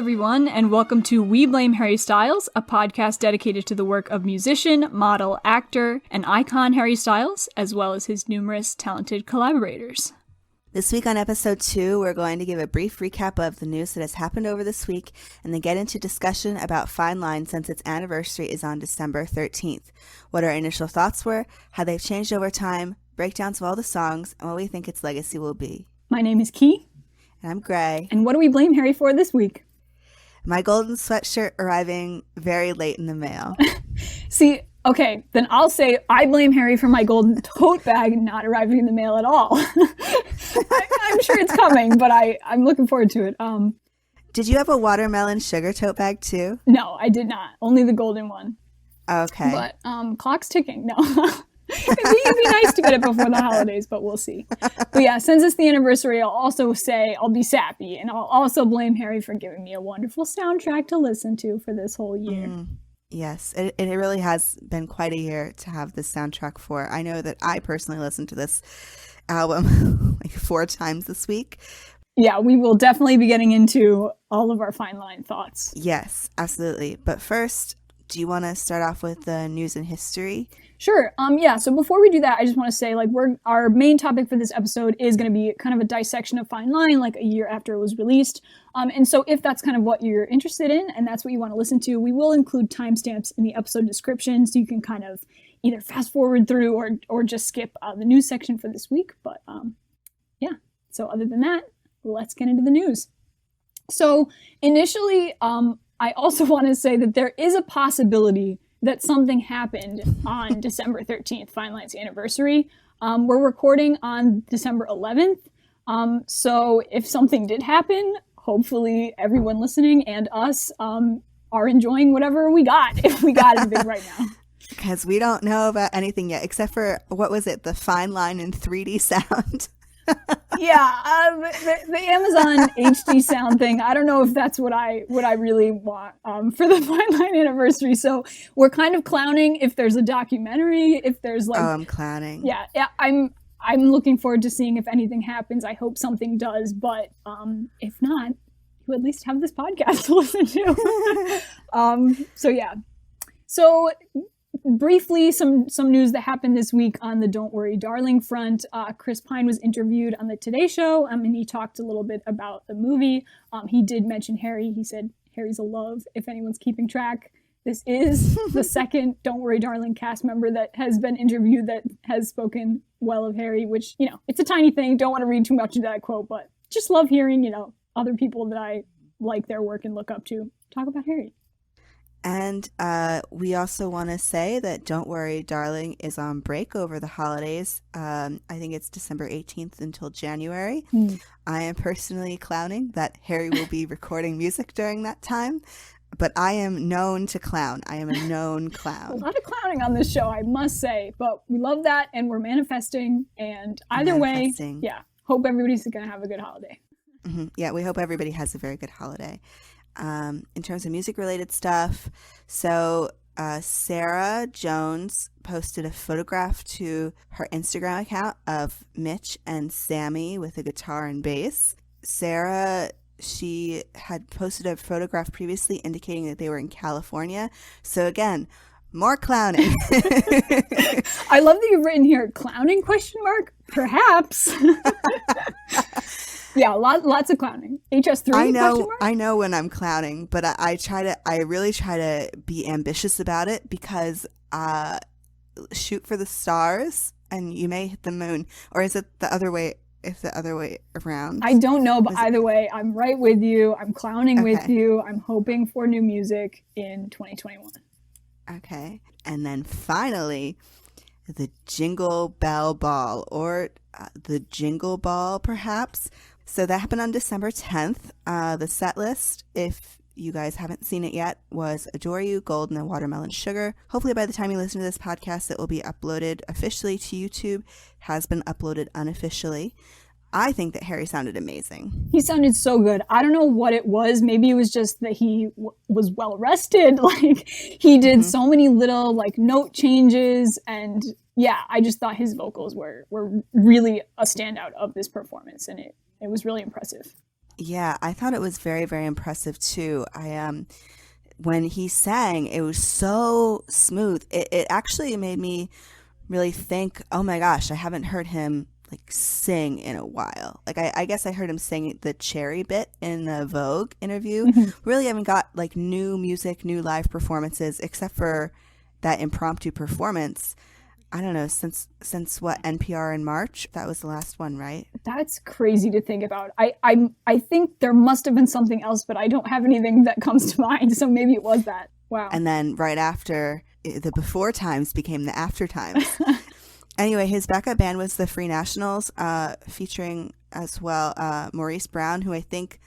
everyone, and welcome to We Blame Harry Styles, a podcast dedicated to the work of musician, model, actor, and icon Harry Styles, as well as his numerous talented collaborators. This week on episode 2, we're going to give a brief recap of the news that has happened over this week and then get into discussion about Fine Line since its anniversary is on December 13th. What our initial thoughts were, how they've changed over time, breakdowns of all the songs, and what we think its legacy will be. My name is Key. And I'm Gray. And what do we blame Harry for this week? My golden sweatshirt arriving very late in the mail. See, okay, then I'll say I blame Harry for my golden tote bag not arriving in the mail at all. I'm sure it's coming, but I'm looking forward to it. Did you have a watermelon sugar tote bag too? No, I did not. Only the golden one. Okay. But clock's ticking. No. It'd be nice to get it before the holidays, but we'll see. But yeah, since it's the anniversary, I'll also say I'll be sappy, and I'll also blame Harry for giving me a wonderful soundtrack to listen to for this whole year. Yes, it really has been quite a year to have this soundtrack for. I know that I personally listened to this album like 4 times this week. Yeah, we will definitely be getting into all of our Fine Line thoughts. Yes, absolutely. But first, do you want to start off with the news and history? Sure. Yeah. So before we do that, I just want to say, our main topic for this episode is going to be kind of a dissection of Fine Line, like a year after it was released. And so if that's kind of what you're interested in, and that's what you want to listen to, we will include timestamps in the episode description, so you can kind of either fast forward through or just skip the news section for this week. But yeah. So other than that, let's get into the news. So initially, I also want to say that there is a possibility that something happened on December 13th, Fine Line's anniversary. We're recording on December 11th. So if something did happen, hopefully everyone listening and us are enjoying whatever we got, if we got anything right now. Because we don't know about anything yet, except for, what was it, the Fine Line in 3D sound? Yeah, the Amazon HD sound thing. I don't know if that's what I really want for the Fine Line anniversary. So we're kind of clowning if there's a documentary, if there's like. Oh, I'm clowning. Yeah, I'm looking forward to seeing if anything happens. I hope something does, but if not, you at least have this podcast to listen to. So yeah, so. Briefly, some news that happened this week on the Don't Worry Darling front. Chris Pine was interviewed on the Today Show, and he talked a little bit about the movie. He did mention Harry. He said, Harry's a love, if anyone's keeping track. This is the second Don't Worry Darling cast member that has been interviewed that has spoken well of Harry, which, it's a tiny thing. Don't want to read too much into that quote, but just love hearing, other people that I like their work and look up to talk about Harry. And we also want to say that Don't Worry Darling is on break over the holidays. I think it's December 18th until January. I am personally clowning that Harry will be recording music during that time, but I am known to clown. I am a known clown. A lot of clowning on this show, I must say, but we love that and we're manifesting, and either way, yeah, hope everybody's going to have a good holiday. Yeah, we hope everybody has a very good holiday. In terms of music related stuff, so Sarah Jones posted a photograph to her Instagram account of Mitch and Sammy with a guitar and bass. Sarah, she had posted a photograph previously indicating that they were in California. So again, more clowning. I love that you've written here, clowning ? Perhaps. Yeah, lots of clowning. HS3 ? I know when I'm clowning, but I really try to be ambitious about it, because shoot for the stars and you may hit the moon. Or is it the other way? It's the other way around. I don't know, but either way, I'm right with you. I'm clowning with you. I'm hoping for new music in 2021. Okay. And then finally, the Jingle Bell Ball, or the Jingle Ball, perhaps. So that happened on December 10th. The set list, if you guys haven't seen it yet, was Adore You, Golden, and Watermelon Sugar. Hopefully by the time you listen to this podcast, it will be uploaded officially to YouTube. Has been uploaded unofficially. I think that Harry sounded amazing. He sounded so good. I don't know what it was. Maybe it was just that he was well rested. Like, he did so many little note changes, and yeah, I just thought his vocals were really a standout of this performance, and it was really impressive. Yeah, I thought it was very, very impressive too. When he sang, it was so smooth. It actually made me really think, oh my gosh, I haven't heard him like sing in a while. Like I guess I heard him sing the Cherry bit in the Vogue interview. Really haven't got like new music, new live performances, except for that impromptu performance. I don't know, since what, NPR in March? That was the last one, right? That's crazy to think about. I think there must have been something else, but I don't have anything that comes to mind. So maybe it was that. Wow. And then right after, the before times became the after times. Anyway, his backup band was the Free Nationals, featuring as well Maurice Brown, who I think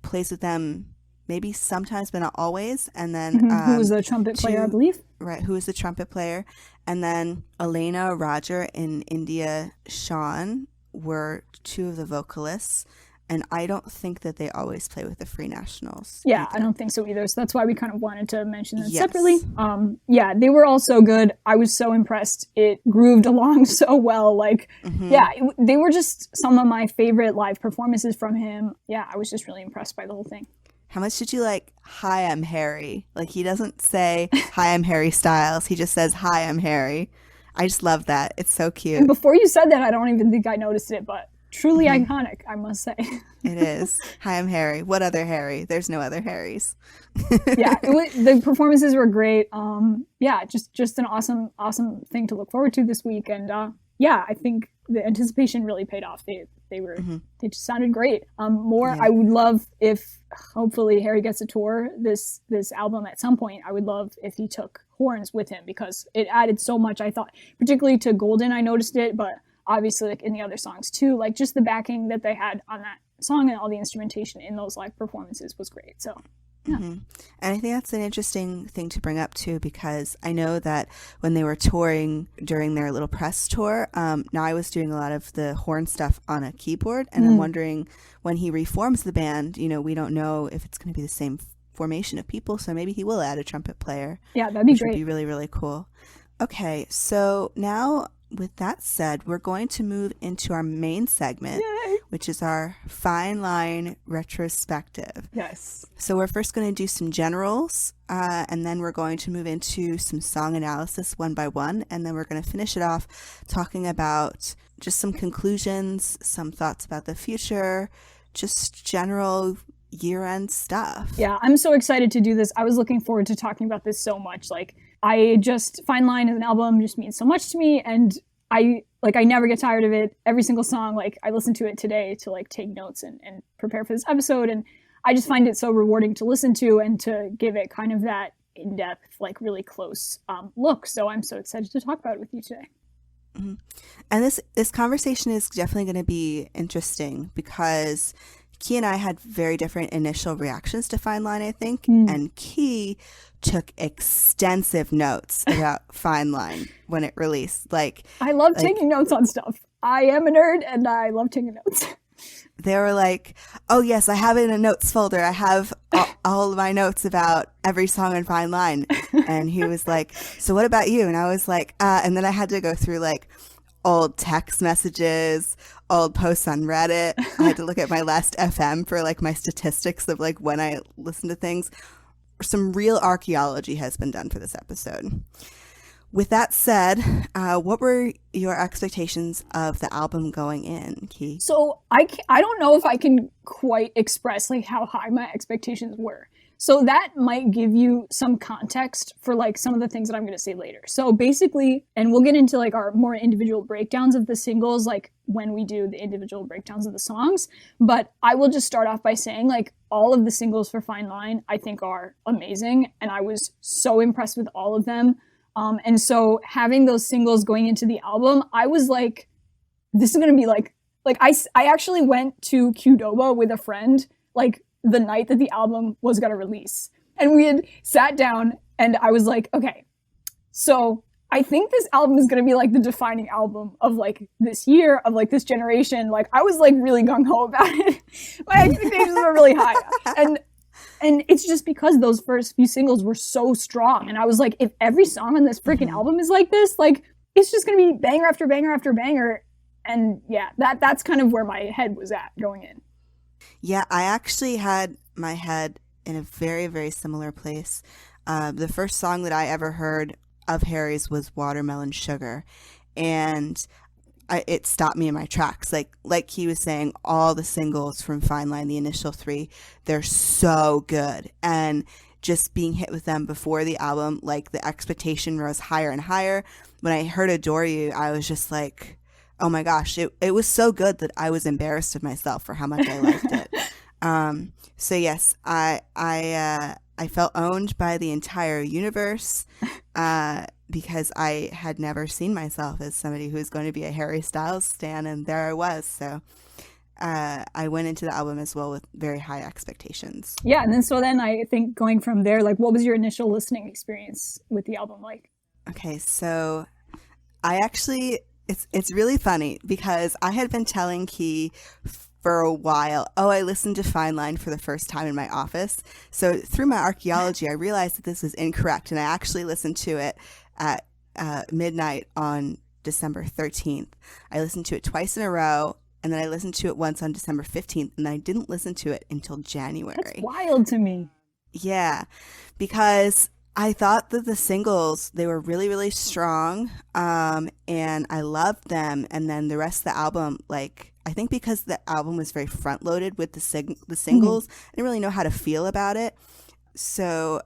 plays with them maybe sometimes, but not always. And then who was the trumpet player, I believe. Right, who was the trumpet player. And then Elena, Roger, and India Shawn were two of the vocalists. And I don't think that they always play with the Free Nationals. Yeah, either. I don't think so either. So that's why we kind of wanted to mention them separately. Yeah, they were all so good. I was so impressed. It grooved along so well. Like, they were just some of my favorite live performances from him. Yeah, I was just really impressed by the whole thing. How much did you like, hi, I'm Harry? Like, he doesn't say, hi, I'm Harry Styles. He just says, hi, I'm Harry. I just love that. It's so cute. And before you said that, I don't even think I noticed it, but truly iconic, I must say. It is. Hi, I'm Harry. What other Harry? There's no other Harrys. Yeah, the performances were great. Yeah, just an awesome thing to look forward to this week. And yeah, I think the anticipation really paid off. They just sounded great. I would love if hopefully Harry gets a tour this album at some point. I would love if he took horns with him, because it added so much. I thought, particularly to Golden, I noticed it, but obviously like in the other songs too, like just the backing that they had on that song and all the instrumentation in those live performances was great. So yeah. And I think that's an interesting thing to bring up too, because I know that when they were touring during their little press tour, now I was doing a lot of the horn stuff on a keyboard, and I'm wondering when he reforms the band, we don't know if it's going to be the same formation of people, so maybe he will add a trumpet player. Yeah, that'd be which great. Would be really, really cool. Okay, so now with that said, we're going to move into our main segment, which is our Fine Line Retrospective. Yes. So we're first going to do some generals, and then we're going to move into some song analysis one by one, and then we're going to finish it off talking about just some conclusions, some thoughts about the future, just general year-end stuff. Yeah, I'm so excited to do this. I was looking forward to talking about this so much. Like, Fine Line as an album just means so much to me, and I never get tired of it. Every single song, like, I listened to it today to like take notes and prepare for this episode, and I just find it so rewarding to listen to and to give it kind of that in-depth, like really close look. So I'm so excited to talk about it with you today. Mm-hmm. And this conversation is definitely going to be interesting because Key and I had very different initial reactions to Fine Line, I think. And Key took extensive notes about Fine Line when it released. Like, I love taking notes on stuff. I am a nerd and I love taking notes. They were like, oh yes, I have it in a notes folder. I have all of my notes about every song in Fine Line. And he was like, so what about you? And I was like, and then I had to go through like old text messages, old posts on Reddit. I had to look at my last FM for like my statistics of like when I listen to things. Some real archaeology has been done for this episode. With that said, what were your expectations of the album going in, Key? So I don't know if I can quite express like how high my expectations were. So that might give you some context for like some of the things that I'm going to say later. So basically, and we'll get into like our more individual breakdowns of the singles, like when we do the individual breakdowns of the songs. But I will just start off by saying like all of the singles for Fine Line I think are amazing. And I was so impressed with all of them. And so having those singles going into the album, I was like, this is going to be like I actually went to Qdoba with a friend, like the night that the album was going to release. And we had sat down and I was like, okay, so I think this album is going to be like the defining album of like this year, of like this generation. Like I was like really gung-ho about it. My expectations were really high. And it's just because those first few singles were so strong. And I was like, if every song on this freaking album is like this, like it's just going to be banger after banger after banger. And yeah, that's kind of where my head was at going in. Yeah, I actually had my head in a very, very similar place. The first song that I ever heard of Harry's was Watermelon Sugar. And it stopped me in my tracks. Like he was saying, all the singles from Fine Line, the initial three, they're so good. And just being hit with them before the album, like the expectation rose higher and higher. When I heard Adore You, I was just like, oh my gosh, it was so good that I was embarrassed of myself for how much I liked it. So yes, I felt owned by the entire universe because I had never seen myself as somebody who was going to be a Harry Styles stan, and there I was. So I went into the album as well with very high expectations. Yeah, and then I think going from there, like, what was your initial listening experience with the album like? Okay, so I actually, it's really funny because I had been telling Key for a while, I listened to Fine Line for the first time in my office. So through my archaeology, I realized that this was incorrect, and I actually listened to it at midnight on December 13th. I listened to it twice in a row, and then I listened to it once on December 15th, and I didn't listen to it until January. That's wild to me. Yeah, because I thought that the singles, they were really, really strong, and I loved them. And then the rest of the album, like, I think because the album was very front-loaded with the singles, I didn't really know how to feel about it. So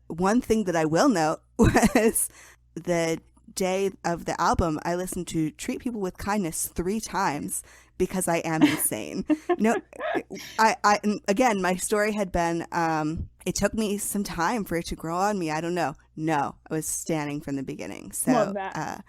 one thing that I will note was the day of the album, I listened to Treat People with Kindness 3 times because I am insane. No, I again, my story had been, it took me some time for it to grow on me. I don't know. No, I was standing from the beginning. So, love that.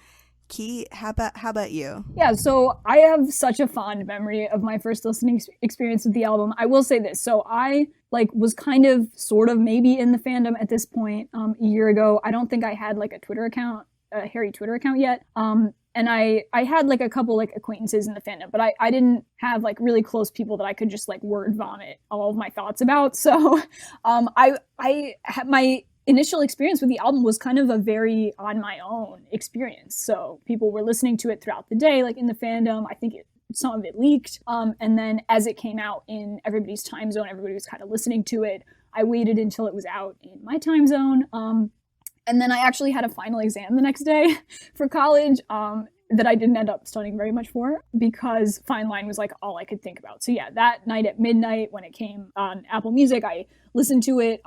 Key, how about you? Yeah, so I have such a fond memory of my first listening experience with the album. I will say this. So I was kind of sort of maybe in the fandom at this point a year ago. I don't think I had like a Twitter account, a Harry Twitter account yet. And I had like a couple like acquaintances in the fandom, but I didn't have like really close people that I could just like word vomit all of my thoughts about. So I had my initial experience with the album was kind of a very on my own experience. So people were listening to it throughout the day, like in the fandom. I think some of it leaked. And then as it came out in everybody's time zone, everybody was kind of listening to it. I waited until it was out in my time zone. And then I actually had a final exam the next day for college that I didn't end up studying very much for because Fine Line was like all I could think about. So yeah, that night at midnight when it came on Apple Music, I listened to it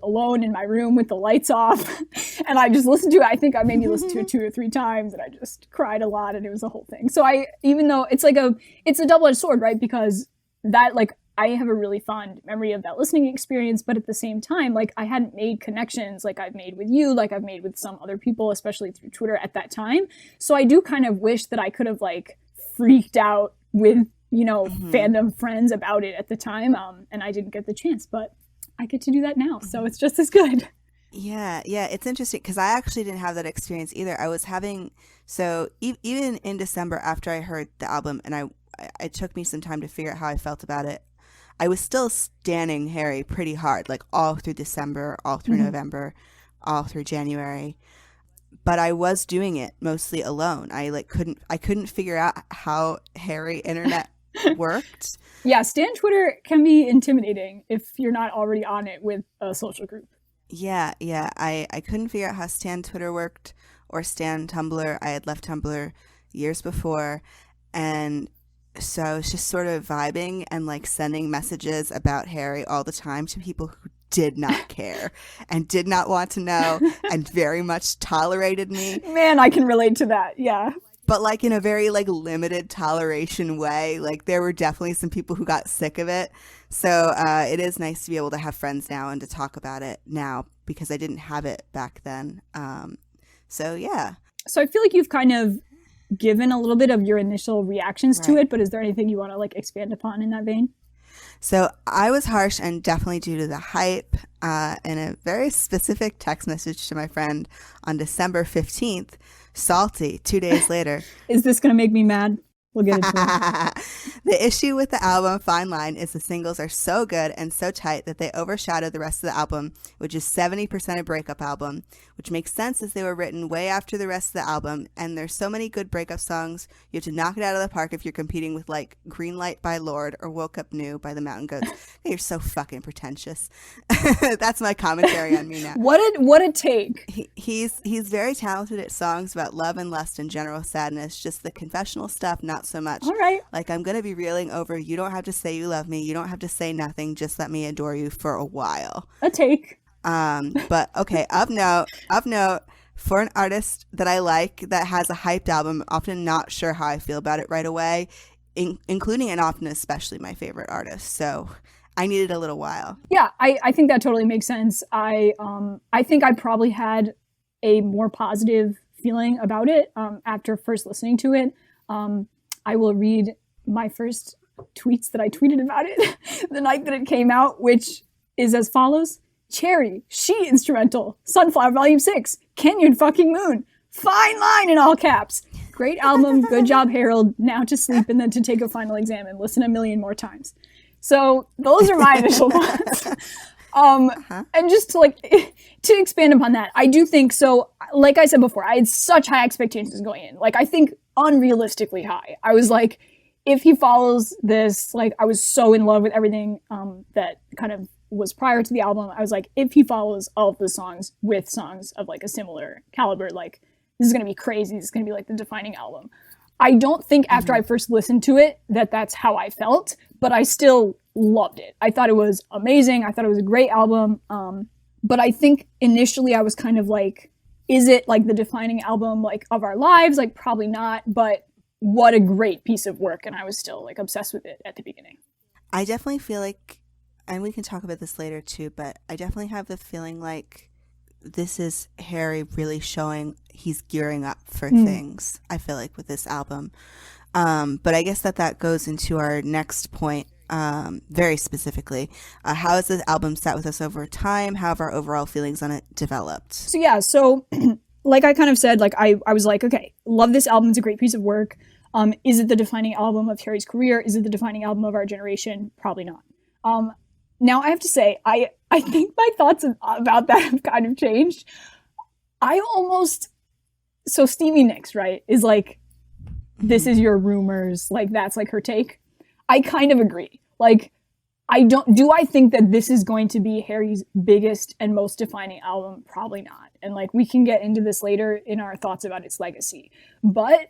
alone in my room with the lights off. And I just listened to it. I think I maybe listened to it 2 or 3 times and I just cried a lot and it was a whole thing. So even though it's a double-edged sword, right? Because that I have a really fond memory of that listening experience, but at the same time, I hadn't made connections like I've made with you, like I've made with some other people, especially through Twitter at that time. So I do kind of wish that I could have freaked out with, fandom friends about it at the time. And I didn't get the chance, but I get to do that now. So it's just as good. Yeah. It's interesting because I actually didn't have that experience either. I was having, even in December after I heard the album and it took me some time to figure out how I felt about it. I was still standing Harry pretty hard, all through December, all through November, all through January. But I was doing it mostly alone. I couldn't figure out how Harry internet worked. Yeah, Stan Twitter can be intimidating if you're not already on it with a social group. Yeah. I couldn't figure out how Stan Twitter worked or Stan Tumblr. I had left Tumblr years before, and so I was just sort of vibing and sending messages about Harry all the time to people who did not care and did not want to know and very much tolerated me. Man, I can relate to that. Yeah. But in a very limited toleration way. There were definitely some people who got sick of it. So it is nice to be able to have friends now and to talk about it now because I didn't have it back then. So yeah. So I feel like you've kind of given a little bit of your initial reactions to it, but is there anything you want to expand upon in that vein? So I was harsh and definitely due to the hype and a very specific text message to my friend on December 15th, salty 2 days later. Is this going to make me mad? We'll get into it. The issue with the album Fine Line is the singles are so good and so tight that they overshadow the rest of the album, which is 70% a breakup album, which makes sense as they were written way after the rest of the album, and there's so many good breakup songs, you have to knock it out of the park if you're competing with like Green Light by Lorde or Woke Up New by the Mountain Goats. You're so fucking pretentious. That's my commentary on me now. What a take. He's very talented at songs about love and lust and general sadness, just the confessional stuff, not so much. All right. Like, I'm going to be reeling over, you don't have to say you love me, you don't have to say nothing, just let me adore you for a while. A take. But okay, of note, for an artist that I like that has a hyped album, I'm often not sure how I feel about it right away, including and often especially my favorite artist. So I needed a little while. Yeah, I think that totally makes sense. I think I probably had a more positive feeling about it after first listening to it. I will read my first tweets that I tweeted about it the night that it came out, which is as follows. Cherry, She Instrumental, Sunflower Volume 6, Canyon fucking Moon, Fine Line in all caps. Great album, good job, Harold. Now to sleep and then to take a final exam and listen a million more times. So those are my initial thoughts. And just to expand upon that, I do think so. Like I said before, I had such high expectations going in. Like, I think unrealistically high. I was like, if he follows this, like, I was so in love with everything that kind of was prior to the album. I was like, if he follows all of the songs with songs of like a similar caliber, like, this is going to be crazy. This is going to be like the defining album. I don't think after I first listened to it that that's how I felt, but I still loved it. I thought it was amazing. I thought it was a great album. But I think initially I was kind of like, is it like the defining album like of our lives? Like, probably not, but what a great piece of work. And I was still like obsessed with it at the beginning. I definitely feel like, and we can talk about this later too, but I definitely have the feeling like this is Harry really showing he's gearing up for things, I feel like, with this album. But I guess that goes into our next point very specifically. How has this album sat with us over time? How have our overall feelings on it developed? So yeah, like I kind of said, like I was like, okay, love this album. It's a great piece of work. Is it the defining album of Harry's career? Is it the defining album of our generation? Probably not. Now I have to say, I think my thoughts about that have kind of changed. So Stevie Nicks, right, is like, this is your rumors, like that's like her take. I kind of agree. Like, do I think that this is going to be Harry's biggest and most defining album? Probably not. And like, we can get into this later in our thoughts about its legacy. But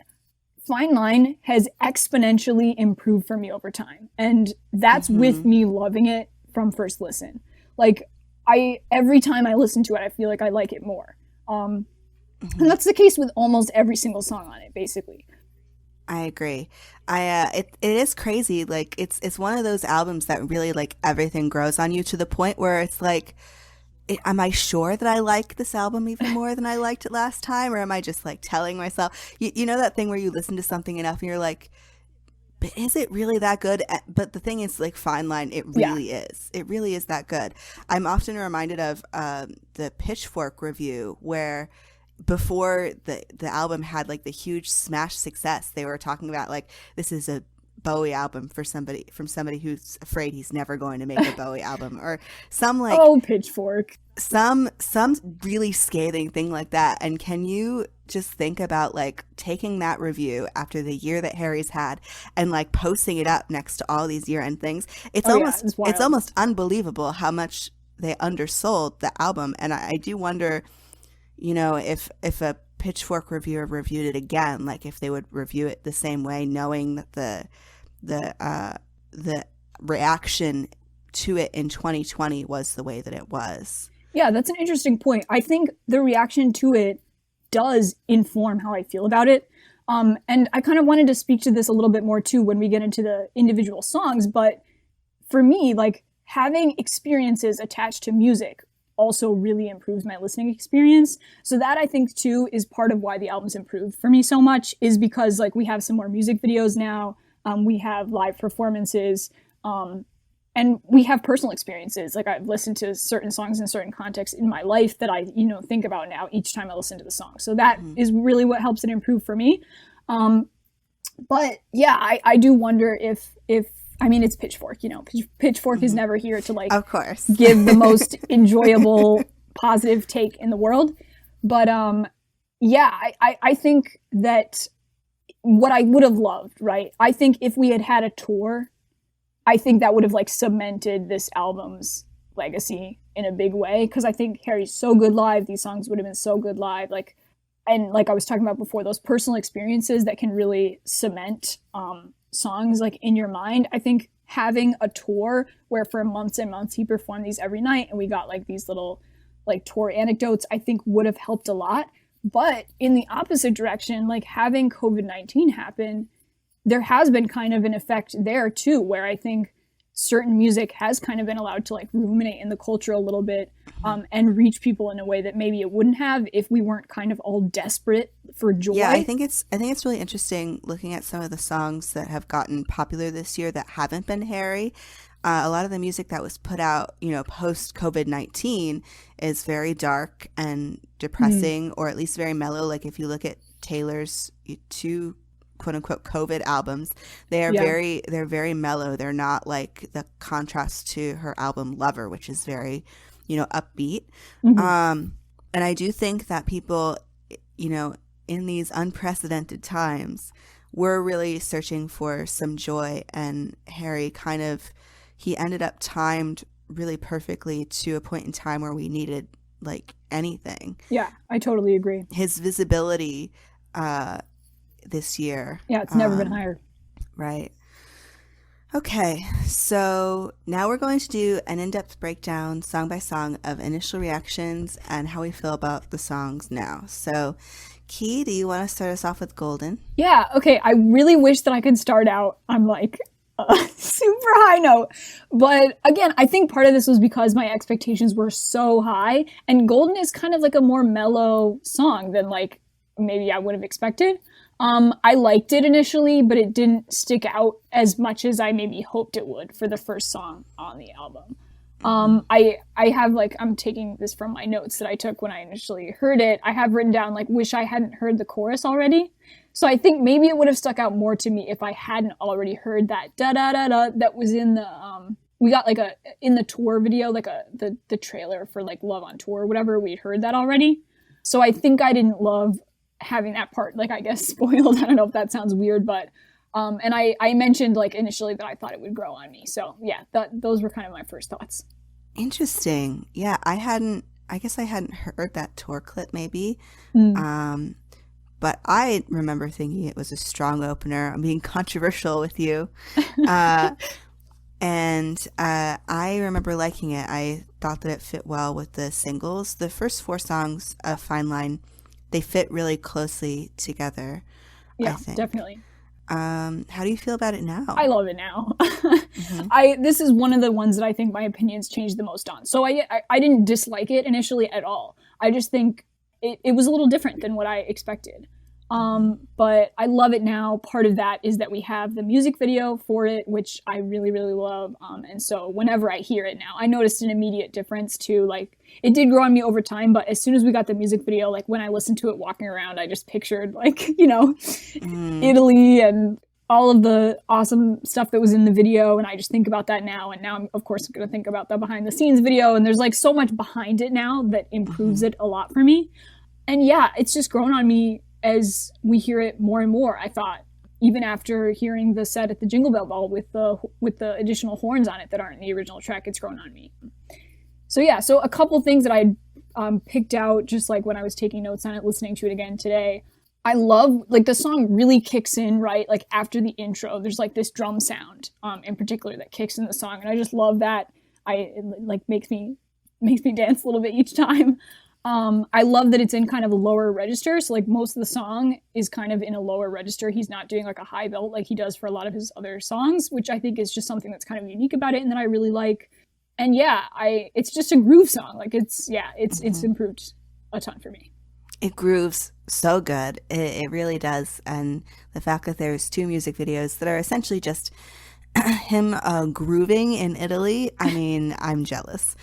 Fine Line has exponentially improved for me over time. And that's with me loving it from first listen. Like, every time I listen to it, I feel like I like it more. And that's the case with almost every single song on it, basically. I agree. It is crazy. Like, it's one of those albums that really, like, everything grows on you to the point where it's like, am I sure that I like this album even more than I liked it last time? Or am I just like telling myself, you know, that thing where you listen to something enough and you're like, but is it really that good? But the thing is, like, Fine Line, it really is. It really is that good. I'm often reminded of the Pitchfork review where before the album had like the huge smash success, they were talking about like, this is a Bowie album from somebody who's afraid he's never going to make a Bowie album, or some like Pitchfork, some really scathing thing like that. And can you just think about like taking that review after the year that Harry's had and like posting it up next to all these year-end things? It's almost unbelievable how much they undersold the album. And I do wonder, you know, if a Pitchfork reviewer reviewed it again, like if they would review it the same way, knowing that the reaction to it in 2020 was the way that it was. Yeah, that's an interesting point. I think the reaction to it does inform how I feel about it. And I kind of wanted to speak to this a little bit more too when we get into the individual songs. But for me, like, having experiences attached to music also really improves my listening experience. So that, I think too, is part of why the album's improved for me so much, is because like we have some more music videos now, we have live performances, and we have personal experiences. Like, I've listened to certain songs in certain contexts in my life that I, you know, think about now each time I listen to the song. So that is really what helps it improve for me. But yeah, I do wonder if I mean, it's Pitchfork, you know, Pitchfork is never here to like Of course. give the most enjoyable positive take in the world. But yeah, I think that what I would have loved, right? I think if we had had a tour, I think that would have like cemented this album's legacy in a big way, because I think Harry's so good live. These songs would have been so good live. Like, and like I was talking about before, those personal experiences that can really cement songs like in your mind. I think having a tour where for months and months he performed these every night and we got like these little like tour anecdotes, I think would have helped a lot. But in the opposite direction, like having COVID-19 happen, there has been kind of an effect there too, where I think certain music has kind of been allowed to like ruminate in the culture a little bit, and reach people in a way that maybe it wouldn't have if we weren't kind of all desperate for joy. Yeah, I think it's really interesting looking at some of the songs that have gotten popular this year that haven't been Harry. A lot of the music that was put out, you know, post COVID-19 is very dark and depressing, or at least very mellow. Like if you look at Taylor's two quote unquote COVID albums, they are they're very mellow. They're not like the contrast to her album Lover, which is very, you know, upbeat. And I do think that people, you know, in these unprecedented times, we're really searching for some joy, and Harry kind of, he ended up timed really perfectly to a point in time where we needed like anything. Yeah, I totally agree. His visibility this year. Yeah, it's never been higher. Right. Okay, so now we're going to do an in-depth breakdown, song by song, of initial reactions and how we feel about the songs now. So, Key, do you want to start us off with Golden? Yeah, okay. I really wish that I could start out on like a super high note. But again, I think part of this was because my expectations were so high, and Golden is kind of like a more mellow song than like maybe I would have expected. I liked it initially, but it didn't stick out as much as I maybe hoped it would for the first song on the album. I have like, I'm taking this from my notes that I took when I initially heard it. I have written down like, wish I hadn't heard the chorus already. So I think maybe it would have stuck out more to me if I hadn't already heard that da da da da that was in the we got like in the tour video, like the trailer for like Love on Tour or whatever. We'd heard that already. So I think I didn't love having that part, like, I guess, spoiled. I don't know if that sounds weird, but and I mentioned like initially that I thought it would grow on me. So yeah, those were kind of my first thoughts. Interesting. Yeah, I guess I hadn't heard that tour clip maybe. But I remember thinking it was a strong opener. I'm being controversial with you. And I remember liking it. I thought that it fit well with the singles. The first 4 songs of Fine Line, they fit really closely together. Yeah, I think. definitely. How do you feel about it now? I love it now. This is one of the ones that I think my opinions changed the most on. So I didn't dislike it initially at all. I just think it was a little different than what I expected. But I love it now. Part of that is that we have the music video for it, which I really, really love. And so whenever I hear it now, I noticed an immediate difference too. Like, it did grow on me over time, but as soon as we got the music video, like when I listened to it walking around, I just pictured like, you know, Italy and all of the awesome stuff that was in the video. And I just think about that now. And now I'm, of course, going to think about the behind the scenes video. And there's like so much behind it now that improves it a lot for me. And yeah, it's just grown on me as we hear it more and more. I thought, even after hearing the set at the Jingle Ball with the additional horns on it that aren't in the original track, it's grown on me. So yeah, so a couple things that I picked out just like when I was taking notes on it, listening to it again today. I love, like, the song really kicks in, right? Like, after the intro, there's like this drum sound in particular that kicks in the song, and I just love that. It like makes me dance a little bit each time. I love that it's in kind of a lower register. So like most of the song is kind of in a lower register. He's not doing like a high belt like he does for a lot of his other songs, which I think is just something that's kind of unique about it and that I really like. And yeah, it's just a groove song. Like it's improved a ton for me. It grooves so good. It really does. And the fact that there's 2 music videos that are essentially just him grooving in Italy, I mean, I'm jealous.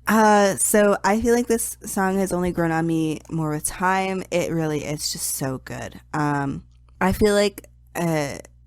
So I feel like this song has only grown on me more with time. It really is just so good. I feel like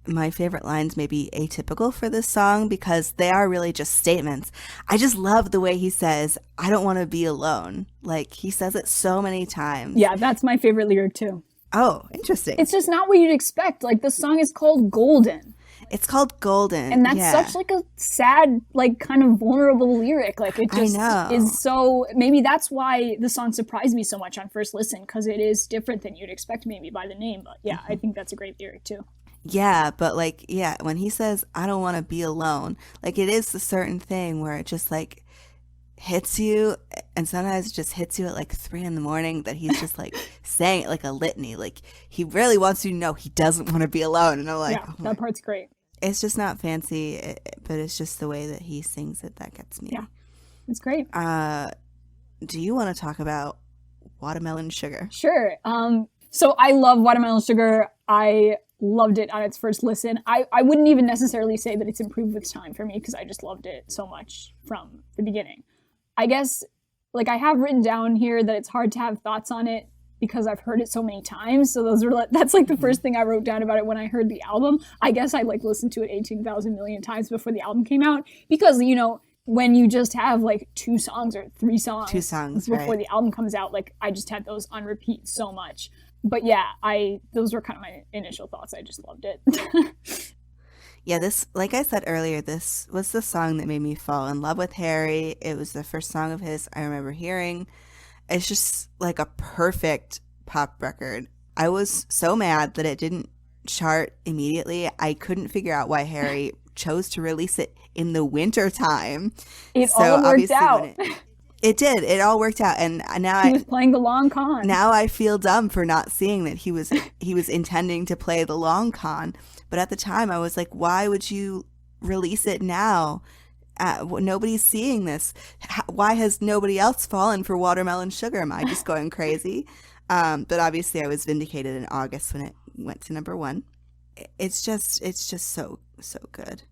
my favorite lines may be atypical for this song because they are really just statements. I just love the way he says, I don't want to be alone. Like, he says it so many times. Yeah, that's my favorite lyric too. Oh, interesting. It's just not what you'd expect. Like, the song is called Golden. It's called Golden. And that's such like a sad, like kind of vulnerable lyric. Like it just is so, maybe that's why the song surprised me so much on first listen, because it is different than you'd expect maybe by the name. But yeah, I think that's a great lyric too. Yeah, but like, yeah, when he says, I don't want to be alone, like it is a certain thing where it just like hits you, and sometimes it just hits you at like 3 a.m. that he's just like saying it like a litany. Like he really wants you to know he doesn't want to be alone. And I'm like, yeah, that part's great. It's just not fancy, but it's just the way that he sings it that gets me. Yeah, it's great. Do you want to talk about Watermelon Sugar? Sure. So I love Watermelon Sugar. I loved it on its first listen. I wouldn't even necessarily say that it's improved with time for me because I just loved it so much from the beginning. I guess, like, I have written down here that it's hard to have thoughts on it because I've heard it so many times. So that's like the first thing I wrote down about it when I heard the album. I guess I like listened to it 18,000 million times before the album came out because, you know, when you just have like 2 songs or 3 songs, before the album comes out, like I just had those on repeat so much. But yeah, those were kind of my initial thoughts. I just loved it. Yeah, this, like I said earlier, this was the song that made me fall in love with Harry. It was the first song of his I remember hearing. It's just like a perfect pop record. I was so mad that it didn't chart immediately. I couldn't figure out why Harry chose to release it in the winter time. It all worked out. It did. It all worked out, and now he was playing the long con. Now I feel dumb for not seeing that he was intending to play the long con. But at the time, I was like, "Why would you release it now? Nobody's seeing this. Why has nobody else fallen for Watermelon Sugar? Am I just going crazy?" But obviously, I was vindicated in August when it went to number 1. It's just so good.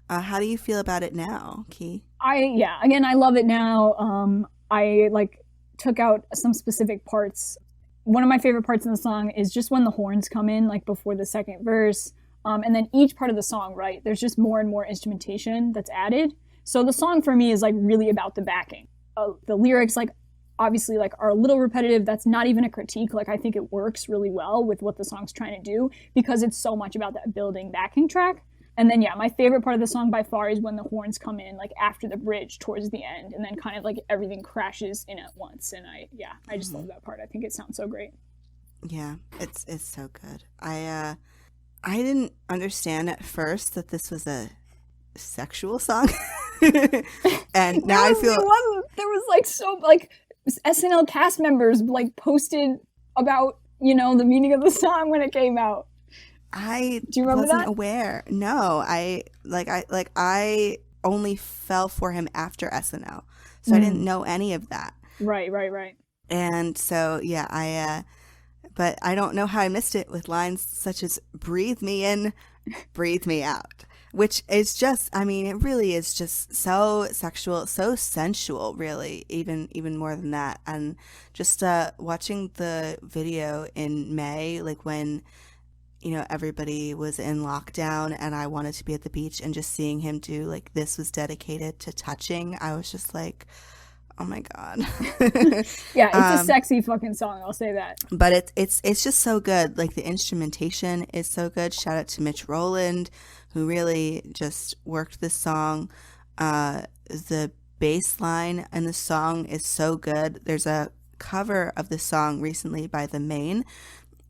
How do you feel about it now, Key? Again, I love it now. I like took out some specific parts. One of my favorite parts in the song is just when the horns come in, like before the second verse. And then each part of the song, right, there's just more and more instrumentation that's added. So the song for me is like really about the backing. The lyrics, like obviously like are a little repetitive. That's not even a critique. Like I think it works really well with what the song's trying to do because it's so much about that building backing track. And then, yeah, my favorite part of the song by far is when the horns come in, like after the bridge towards the end, and then kind of like everything crashes in at once. And I just love that part. I think it sounds so great. Yeah, it's so good. I didn't understand at first that this was a sexual song, and now I feel there was like so like SNL cast members like posted about the meaning of the song when it came out. Do you remember wasn't that? aware. No, I only fell for him after SNL, so I didn't know any of that. Right. And so yeah, but I don't know how I missed it with lines such as "breathe me in, breathe me out," which is just, I mean, it really is just so sexual, so sensual, really, even more than that. And just watching the video in May, like when everybody was in lockdown and I wanted to be at the beach, and just seeing him do like "this was dedicated to touching," I was just like, oh my God. Yeah, it's a sexy fucking song, I'll say that. But it's just so good. Like the instrumentation is so good. Shout out to Mitch Rowland, who really just worked this song. The bass line in the song is so good. There's a cover of the song recently by The Maine,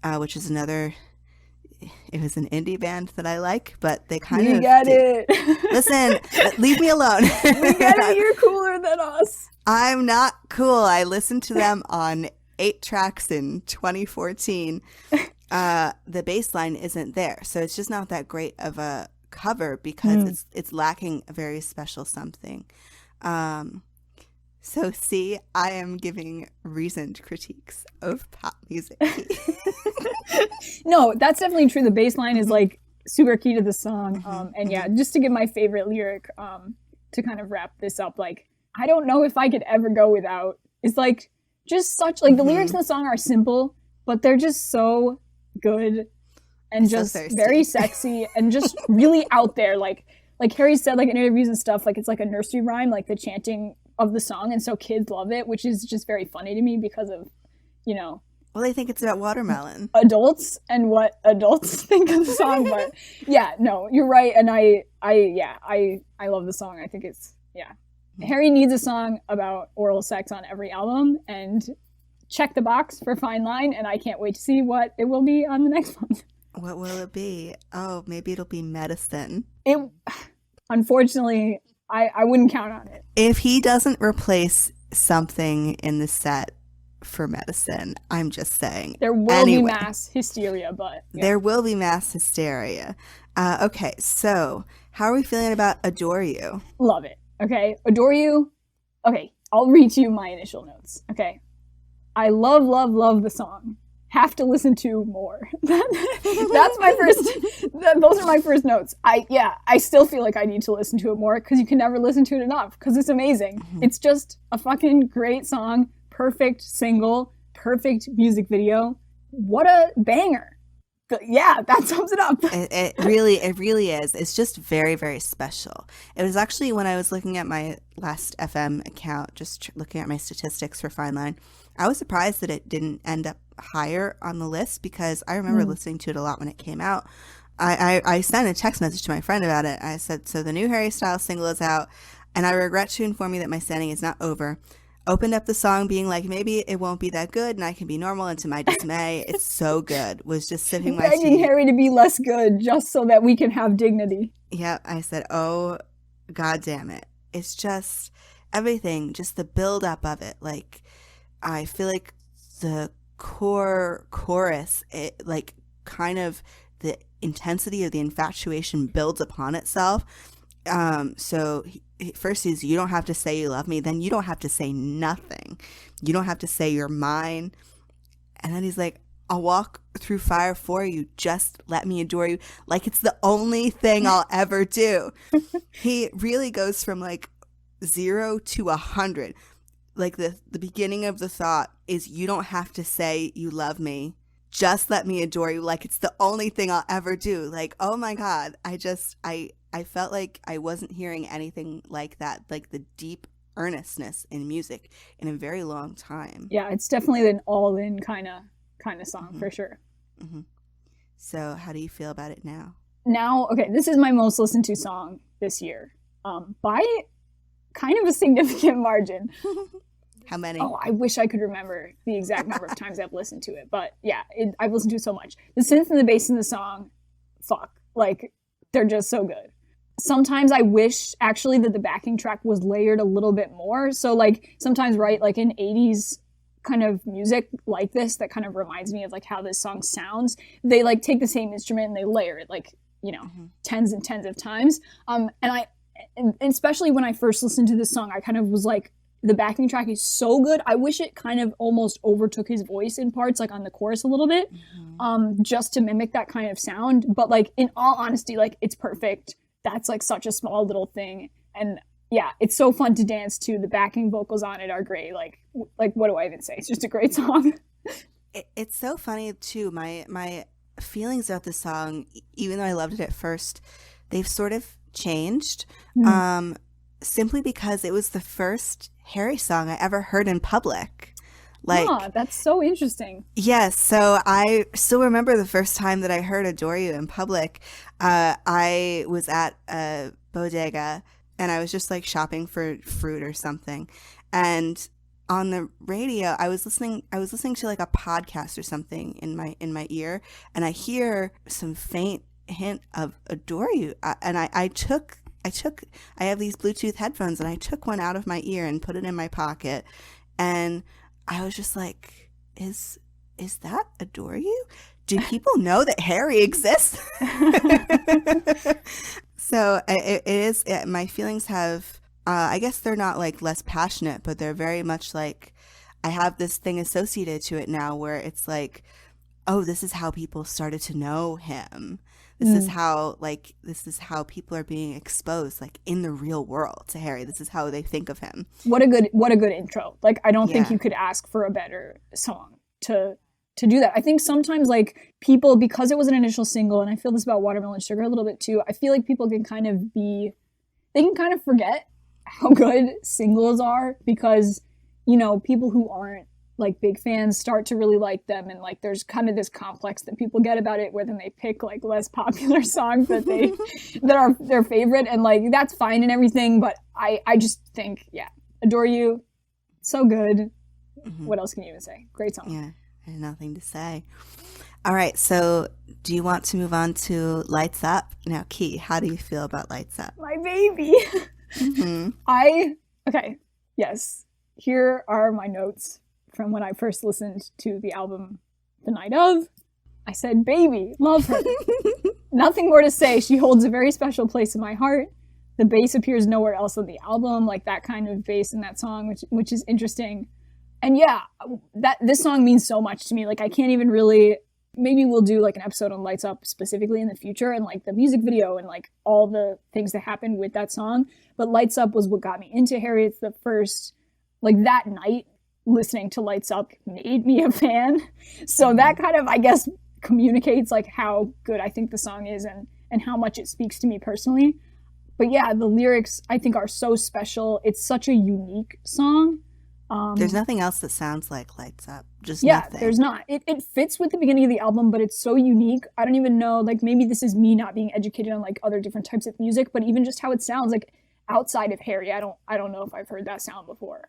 which is another... It was an indie band that I like, but they kind of... get it. Listen, leave me alone. We get it. You're cooler than us. I'm not cool. I listened to them on 8 tracks in 2014. The bass line isn't there, so it's just not that great of a cover because it's lacking a very special something. So see, I am giving reasoned critiques of pop music. No, that's definitely true. The bass line is like super key to the song. And yeah, just to give my favorite lyric to kind of wrap this up, like, I don't know if I could ever go without. It's like just such, like the lyrics in the song are simple, but they're just so good. and So just thirsty. very sexy and just really out there. Like Harry said, like in interviews and stuff, like it's like a nursery rhyme, like the chanting of the song, and so kids love it, which is just very funny to me because of, you know, Well, they think it's about watermelon. adults and what adults think of the song. But yeah, no, you're right, and I love the song. I think it's Harry needs a song about oral sex on every album, and check the box for Fine Line, and I can't wait to see what it will be on the next one. What will it be? Oh, maybe it'll be medicine. It, unfortunately, I wouldn't count on it. If he doesn't replace something in the set for medicine, I'm just saying. There will be mass hysteria, but yeah. There will be mass hysteria. Okay, so how are we feeling about Adore You? Love it. Okay, Adore You. Okay, I'll read to you my initial notes. Okay, I love the song. Have to listen to more. That's my first. Those are my first notes. I still feel like I need to listen to it more because you can never listen to it enough because it's amazing. Mm-hmm. It's just a fucking great song. Perfect single. Perfect music video. What a banger. Yeah, that sums it up. It really is. It's just very, very special. It was actually when I was looking at my last FM account, just looking at my statistics for Fine Line, I was surprised that it didn't end up higher on the list because I remember listening to it a lot when it came out. I sent a text message to my friend about it. I said, so the new Harry Styles single is out, and I regret to inform you that my standing is not over. Opened up the song being like, maybe it won't be that good and I can be normal, and to my dismay, it's so good. Was just sipping my tea. Begging Harry to be less good just so that we can have dignity. Yep, I said, oh, God damn it. It's just everything, just the build up of it. Like, I feel like the chorus, it like kind of the intensity of the infatuation builds upon itself. So first is, you don't have to say you love me. Then you don't have to say nothing. You don't have to say you're mine. And then he's like, I'll walk through fire for you. Just let me adore you. Like it's the only thing I'll ever do. He really goes from like 0 to 100. Like the beginning of the thought is, you don't have to say you love me. Just let me adore you. Like it's the only thing I'll ever do. Like, oh my God. I felt like I wasn't hearing anything like that, like the deep earnestness in music in a very long time. Yeah, it's definitely an all-in kind of song for sure. Mm-hmm. So how do you feel about it now? Now, okay, this is my most listened to song this year, by kind of a significant margin. How many? Oh, I wish I could remember the exact number of times I've listened to it, but yeah, I've listened to it so much. The synth and the bass in the song, like they're just so good. Sometimes I wish actually that the backing track was layered a little bit more. So like sometimes, right, like in 80s kind of music like this that kind of reminds me of like how this song sounds, they like take the same instrument and they layer it like, you know, tens and tens of times. And especially when I first listened to this song, I kind of was like, the backing track is so good. I wish it kind of almost overtook his voice in parts, like on the chorus a little bit, just to mimic that kind of sound. But like in all honesty, like it's perfect. That's like such a small little thing. And yeah, it's so fun to dance to. The backing vocals on it are great. Like what do I even say? It's just a great song. It's so funny too. My feelings about the song, even though I loved it at first, they've sort of changed. Simply because it was the first Harry song I ever heard in public. Like, that's so interesting. Yes, so I still remember the first time that I heard Adore You in public. I was at a bodega and I was just like shopping for fruit or something. And on the radio, I was listening to like a podcast or something in my ear, and I hear some faint hint of Adore You. And I have these Bluetooth headphones, and I took one out of my ear and put it in my pocket, and I was just like, is that Adore You? Do people know that Harry exists? So it is, my feelings have, I guess they're not like less passionate, but they're very much like, I have this thing associated to it now where it's like, oh, this is how people started to know him. This is how people are being exposed, like in the real world, to Harry. This is how they think of him. What a good intro. Like, I don't think you could ask for a better song to to do that. I think sometimes like people, because it was an initial single, and I feel this about Watermelon Sugar a little bit too, I feel like people can kind of forget how good singles are because, you know, people who aren't like big fans start to really like them, and like there's kind of this complex that people get about it where then they pick like less popular songs that that are their favorite, and like that's fine and everything, but I just think, yeah, Adore You, so good. What else can you even say? Great song. Yeah, there's nothing to say. All right, so do you want to move on to Lights Up? Now, Key, how do you feel about Lights Up? My baby. Okay, yes. Here are my notes from when I first listened to the album the night of. I said, baby, love her. Nothing more to say. She holds a very special place in my heart. The bass appears nowhere else on the album, like that kind of bass in that song, which is interesting. And yeah, this song means so much to me. Like I can't even really, maybe we'll do like an episode on Lights Up specifically in the future and like the music video and like all the things that happened with that song. But Lights Up was what got me into Harry. It's the first, like that night listening to Lights Up made me a fan. So that kind of, I guess, communicates like how good I think the song is and how much it speaks to me personally. But yeah, the lyrics I think are so special. It's such a unique song. There's nothing else that sounds like Lights Up. Just yeah, nothing. There's not. It fits with the beginning of the album, but it's so unique. I don't even know, like maybe this is me not being educated on like other different types of music, but even just how it sounds like outside of Harry, I don't know if I've heard that sound before.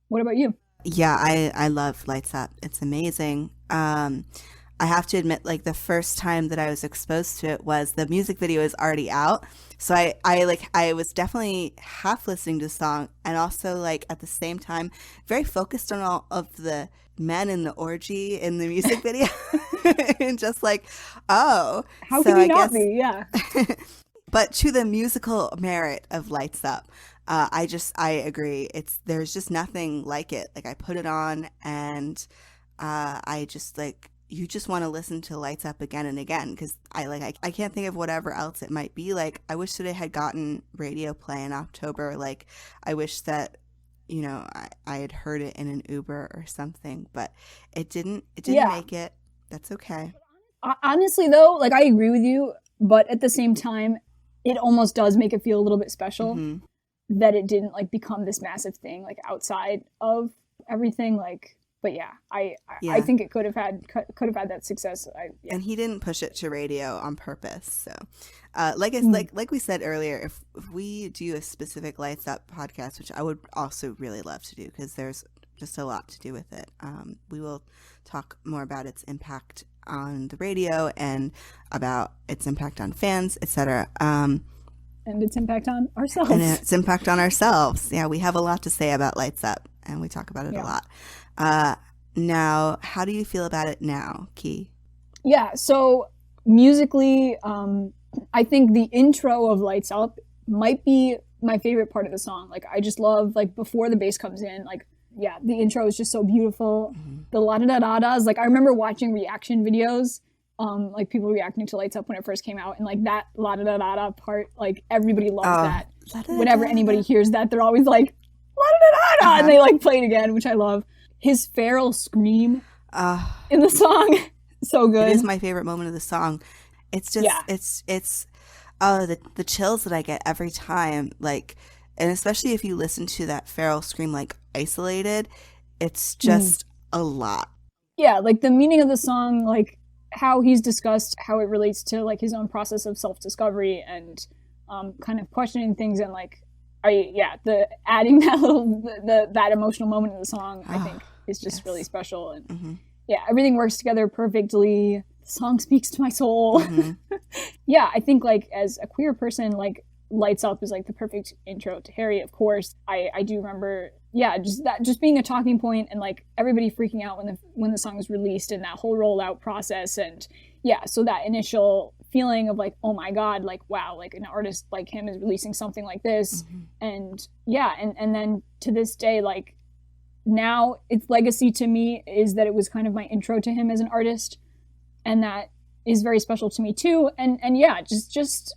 What about you? Yeah, I love Lights Up. It's amazing. I have to admit, like the first time that I was exposed to it was the music video is already out. So I was definitely half listening to the song and also like at the same time very focused on all of the men in the orgy in the music video. And just like, oh. How can you not be? Yeah. But to the musical merit of Lights Up, I agree. There's just nothing like it. Like I put it on and I just like, you just want to listen to Lights Up again and again because I can't think of whatever else it might be. Like I wish that it had gotten radio play in October. Like I wish that, you know, I had heard it in an Uber or something, but it didn't make it. That's okay. Honestly though, like I agree with you, but at the same time, it almost does make it feel a little bit special that it didn't like become this massive thing like outside of everything. Like, but yeah, I think it could have had that success. And he didn't push it to radio on purpose. So, like we said earlier, if we do a specific Lights Up podcast, which I would also really love to do because there's just a lot to do with it, we will talk more about its impact on the radio and about its impact on fans, etc. And its impact on ourselves. Yeah, we have a lot to say about Lights Up, and we talk about it a lot. Now, how do you feel about it now, Key? Yeah, so musically, I think the intro of Lights Up might be my favorite part of the song. Like, I just love, like, before the bass comes in, like, yeah, the intro is just so beautiful. The la-da-da-da-das, like, I remember watching reaction videos, like, people reacting to Lights Up when it first came out, and, like, that la-da-da-da-da part, like, everybody loves that. Whenever anybody hears that, they're always like, la-da-da-da-da, and they, like, play it again, which I love. His feral scream in the song, so good. It is my favorite moment of the song. It's just, it's the chills that I get every time, like, and especially if you listen to that feral scream, like, isolated, it's just a lot. Yeah, like, the meaning of the song, like, how he's discussed how it relates to, like, his own process of self-discovery and kind of questioning things and, like, the adding that little, that emotional moment in the song, I think, is just really special. And yeah, everything works together perfectly. The song speaks to my soul. Yeah, I think, like, as a queer person, like, Lights Up is, like, the perfect intro to Harry, of course. I do remember, yeah, just being a talking point and, like, everybody freaking out when the song was released and that whole rollout process. And yeah, so that initial feeling of, like, oh my God, like, wow, like, an artist like him is releasing something like this. And yeah, and then to this day, like, now its legacy to me is that it was kind of my intro to him as an artist, and that is very special to me too. And yeah, just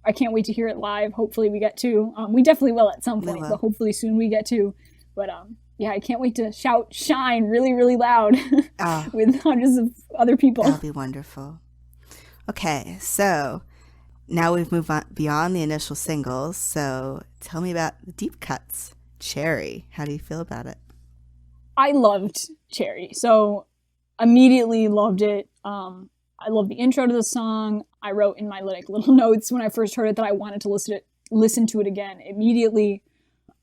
I can't wait to hear it live. Hopefully we get to. We definitely will at some point, but hopefully soon we get to. But Yeah, I can't wait to shout "Shine" really, really loud Oh, with hundreds of other people. that'll be wonderful. Okay, so now we've moved on beyond the initial singles. So tell me about the deep cuts. Cherry, how do you feel about it? I loved Cherry, so immediately loved it. I love the intro to the song. I wrote in my like little notes when I first heard it that I wanted to listen to it again immediately.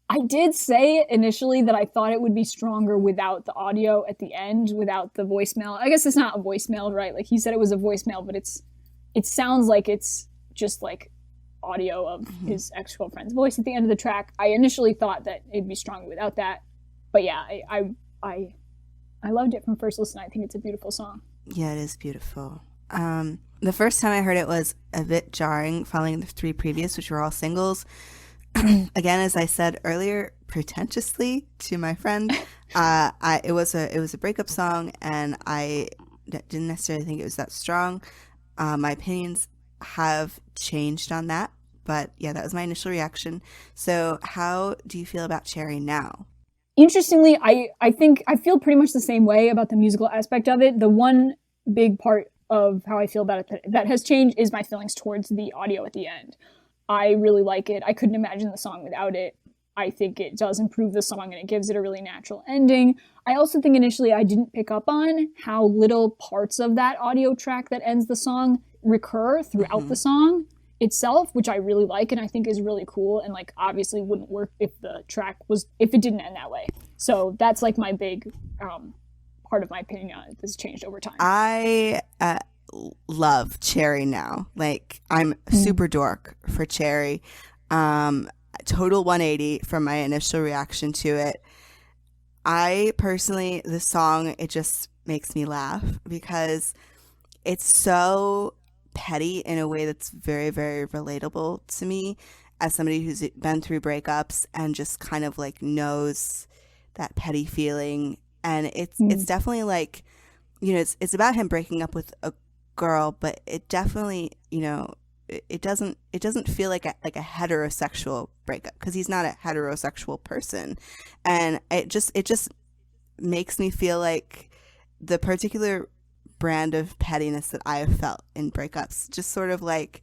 I did say initially that I thought it would be stronger without the audio at the end, without the voicemail. I guess it's not a voicemail, right? Like he said it was a voicemail, but it sounds like it's just like audio of his ex-girlfriend's voice at the end of the track. I initially thought that it'd be stronger without that. But yeah, I loved it from first listen. I think it's a beautiful song. Yeah, it is beautiful. The first time I heard it was a bit jarring following the 3 previous, which were all singles. Again, as I said earlier, pretentiously to my friend, it was a breakup song, and I didn't necessarily think it was that strong. My opinions have changed on that, but yeah, that was my initial reaction. So how do you feel about Cherry now? Interestingly, I think I feel pretty much the same way about the musical aspect of it. The one big part of how I feel about it that has changed is my feelings towards the audio at the end. I really like it. I couldn't imagine the song without it. I think it does improve the song and it gives it a really natural ending. I also think initially I didn't pick up on how little parts of that audio track that ends the song recur throughout the song itself, which I really like and I think is really cool, and like obviously wouldn't work if it didn't end that way. So that's like my big part of my opinion on it that's changed over time. I love Cherry now. Like, I'm super dork for Cherry. Total 180 from my initial reaction to it. I personally, this song, it just makes me laugh because it's so petty in a way that's very, very relatable to me as somebody who's been through breakups and just kind of like knows that petty feeling. And it's definitely like, you know, it's about him breaking up with a girl, but it definitely, you know, it doesn't feel like a heterosexual breakup because he's not a heterosexual person, and it just makes me feel like the particular brand of pettiness that I have felt in breakups, just sort of like,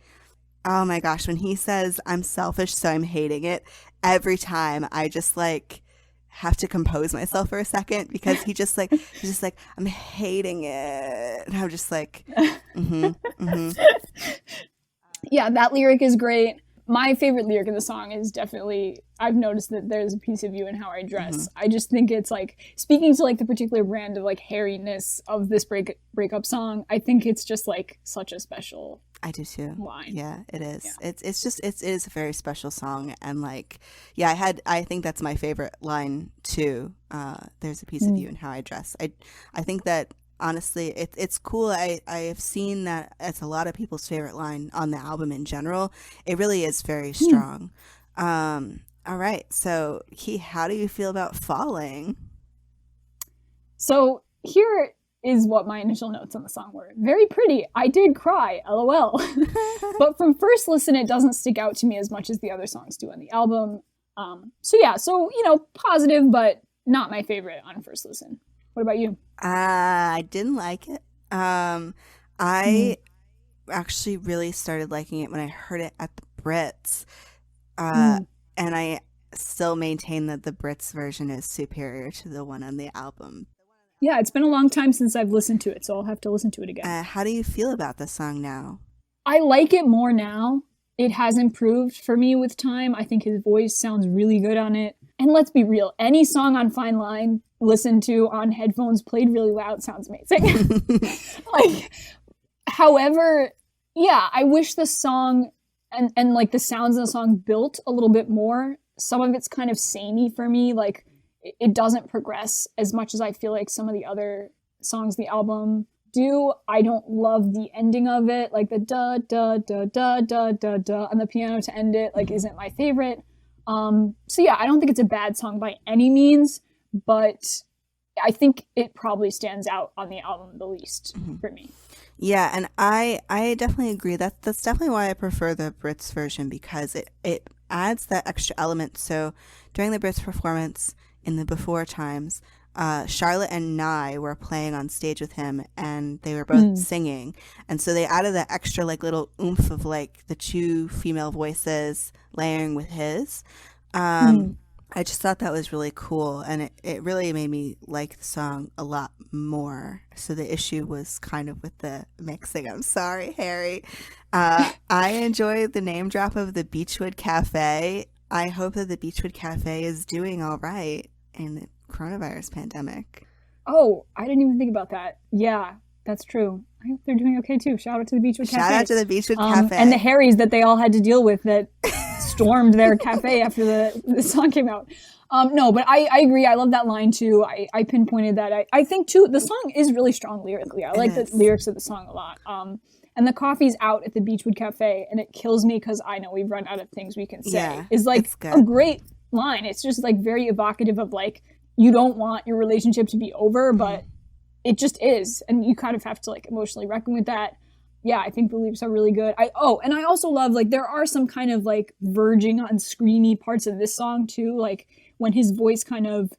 oh my gosh, when he says I'm selfish so I'm hating it, every time I just like have to compose myself for a second because he's just like I'm hating it, and I'm just like Yeah, that lyric is great. My favorite lyric in the song is definitely, I've noticed that there's a piece of you in how I dress. I just think it's like, speaking to like the particular brand of like hairiness of this breakup song, I think it's just like such a special I do too. line. Yeah, it is. Yeah. It is a very special song, and like, yeah, I think that's my favorite line too. There's a piece of you in how I dress. I think that honestly, it's cool. I have seen that it's a lot of people's favorite line on the album in general. It really is very strong. All right, so Key, how do you feel about Falling? So here is what my initial notes on the song were. Very pretty. I did cry, LOL. But from first listen, it doesn't stick out to me as much as the other songs do on the album. So you know, positive, but not my favorite on first listen. What about you? I didn't like it. I actually really started liking it when I heard it at the Brits. And I still maintain that the Brits version is superior to the one on the album. Yeah, it's been a long time since I've listened to it, so I'll have to listen to it again. How do you feel about the song now? I like it more now. It has improved for me with time. I think his voice sounds really good on it. And let's be real, any song on Fine Line listened to on headphones played really loud sounds amazing. Like, however, yeah, I wish the song and like the sounds of the song built a little bit more. Some of it's kind of samey for me. Like, it doesn't progress as much as I feel like some of the other songs in the album do. I don't love the ending of it. Like the da da da da da da da on the piano to end it, like, isn't my favorite. So yeah, I don't think it's a bad song by any means, but I think it probably stands out on the album the least for me. Yeah, and I definitely agree. That's definitely why I prefer the Brits version, because it adds that extra element. So during the Brits performance, in the before times, Charlotte and Nye were playing on stage with him, and they were both singing, and so they added that extra like little oomph of like the two female voices layering with his. I just thought that was really cool, and it really made me like the song a lot more. So the issue was kind of with the mixing. I'm sorry, Harry. I enjoyed the name drop of the Beechwood Cafe. I hope that the Beechwood Cafe is doing all right in the coronavirus pandemic. Oh, I didn't even think about that. Yeah, that's true. I hope they're doing okay too. Shout out to the Beechwood Cafe. Shout out to the Beechwood Cafe. And the Harrys that they all had to deal with that stormed their cafe after the song came out. No, but I agree. I love that line too. I pinpointed that. I think too, the song is really strong lyrically. I like the lyrics of the song a lot. And the coffee's out at the Beechwood Cafe, and it kills me because I know we've run out of things we can say. Is like a great line. It's just like very evocative of like, you don't want your relationship to be over, but it just is. And you kind of have to like emotionally reckon with that. Yeah, I think the lyrics are really good. And I also love like there are some kind of like verging on screamy parts of this song too. Like when his voice kind of,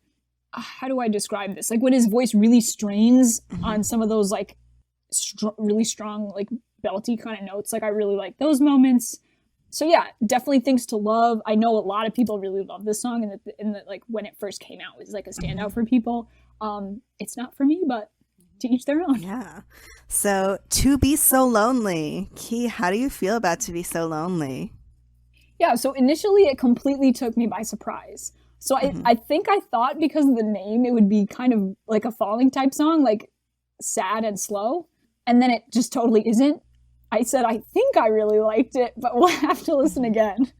how do I describe this? Like when his voice really strains on some of those like really strong, like belty kind of notes. Like I really like those moments. So yeah, definitely things to love. I know a lot of people really love this song, and like when it first came out, it was like a standout for people. It's not for me, but to each their own. Yeah. So To Be So Lonely. Key, how do you feel about To Be So Lonely? Yeah, so initially it completely took me by surprise. So I think I thought because of the name, it would be kind of like a falling type song, like sad and slow. And then it just totally isn't. I said, I think I really liked it, but we'll have to listen again.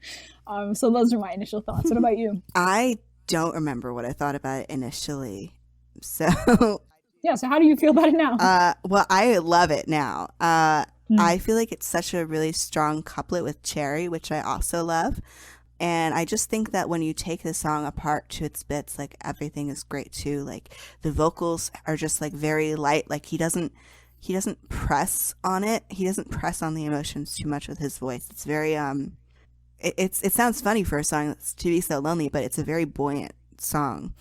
So those are my initial thoughts. What about you? I don't remember what I thought about it initially. So yeah, so how do you feel about it now? Well, I love it now. I feel like it's such a really strong couplet with Cherry, which I also love. And I just think that when you take the song apart to its bits, like everything is great too. Like the vocals are just like very light. Like he doesn't press on it. He doesn't press on the emotions too much with his voice. It's very it sounds funny for a song that's To Be So Lonely, but it's a very buoyant song.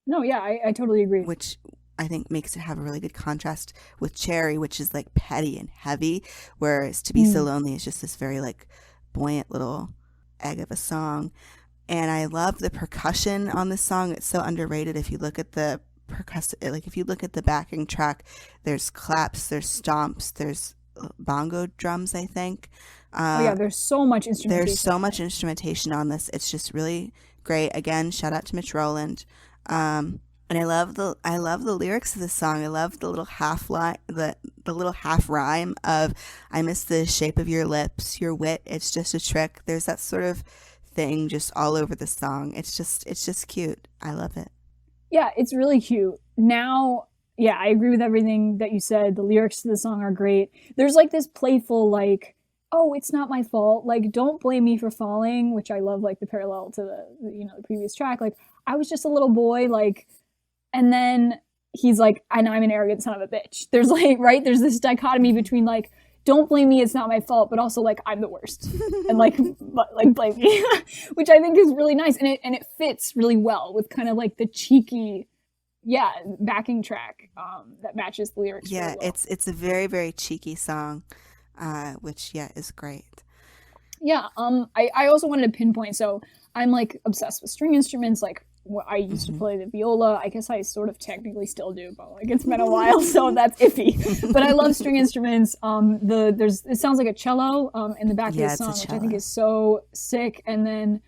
No, yeah, I totally agree. Which I think makes it have a really good contrast with Cherry, which is like petty and heavy, whereas To Be So Lonely is just this very like buoyant little egg of a song. And I love the percussion on this song. It's so underrated. If you look at the if you look at the backing track, there's claps, there's stomps, there's bongo drums, I think. There's so much instrumentation. There's so much instrumentation on this. It's just really great. Again, shout out to Mitch Rowland. And I love the lyrics of the song. I love the little half line, the little half rhyme of "I miss the shape of your lips, your wit. It's just a trick." There's that sort of thing just all over the song. It's just cute. I love it. Yeah, it's really cute. Now, yeah, I agree with everything that you said. The lyrics to the song are great. There's like this playful like, oh, it's not my fault. Like, don't blame me for falling, which I love, like the parallel to the previous track. Like, I was just a little boy, like, and then he's like, and I'm an arrogant son of a bitch. There's like, right? There's this dichotomy between like, don't blame me, it's not my fault, but also like, I'm the worst. And like, blame me, which I think is really nice. And it fits really well with kind of like the cheeky, backing track that matches the lyrics. Yeah, really well. It's a very, very cheeky song, which is great. Yeah, I also wanted to pinpoint, so I'm like obsessed with string instruments. Like I used to play the viola. I guess I sort of technically still do, but like it's been a while, so that's iffy. But I love string instruments. It sounds like a cello in the back of the song, which I think is so sick. And then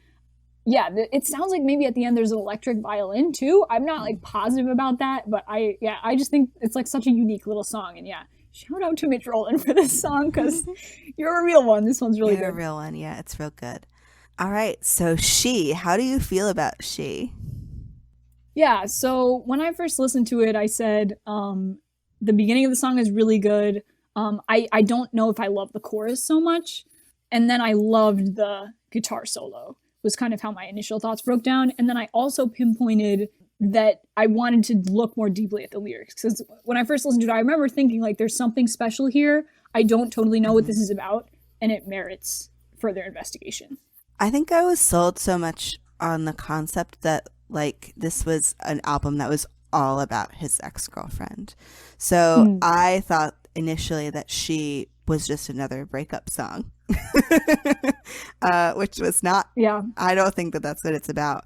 it sounds like maybe at the end there's an electric violin too. I'm not like positive about that, but I just think it's like such a unique little song. And shout out to Mitch Rowland for this song because you're a real one. This one's really good. You're a real one. Yeah, it's real good. All right. So She, how do you feel about She? Yeah. So when I first listened to it, I said the beginning of the song is really good. I don't know if I love the chorus so much. And then I loved the guitar solo was kind of how my initial thoughts broke down. And then I also pinpointed that I wanted to look more deeply at the lyrics. Because when I first listened to it, I remember thinking like there's something special here. I don't totally know what this is about. And it merits further investigation. I think I was sold so much on the concept that like this was an album that was all about his ex-girlfriend. So I thought initially that She was just another breakup song, which was not. Yeah. I don't think that that's what it's about.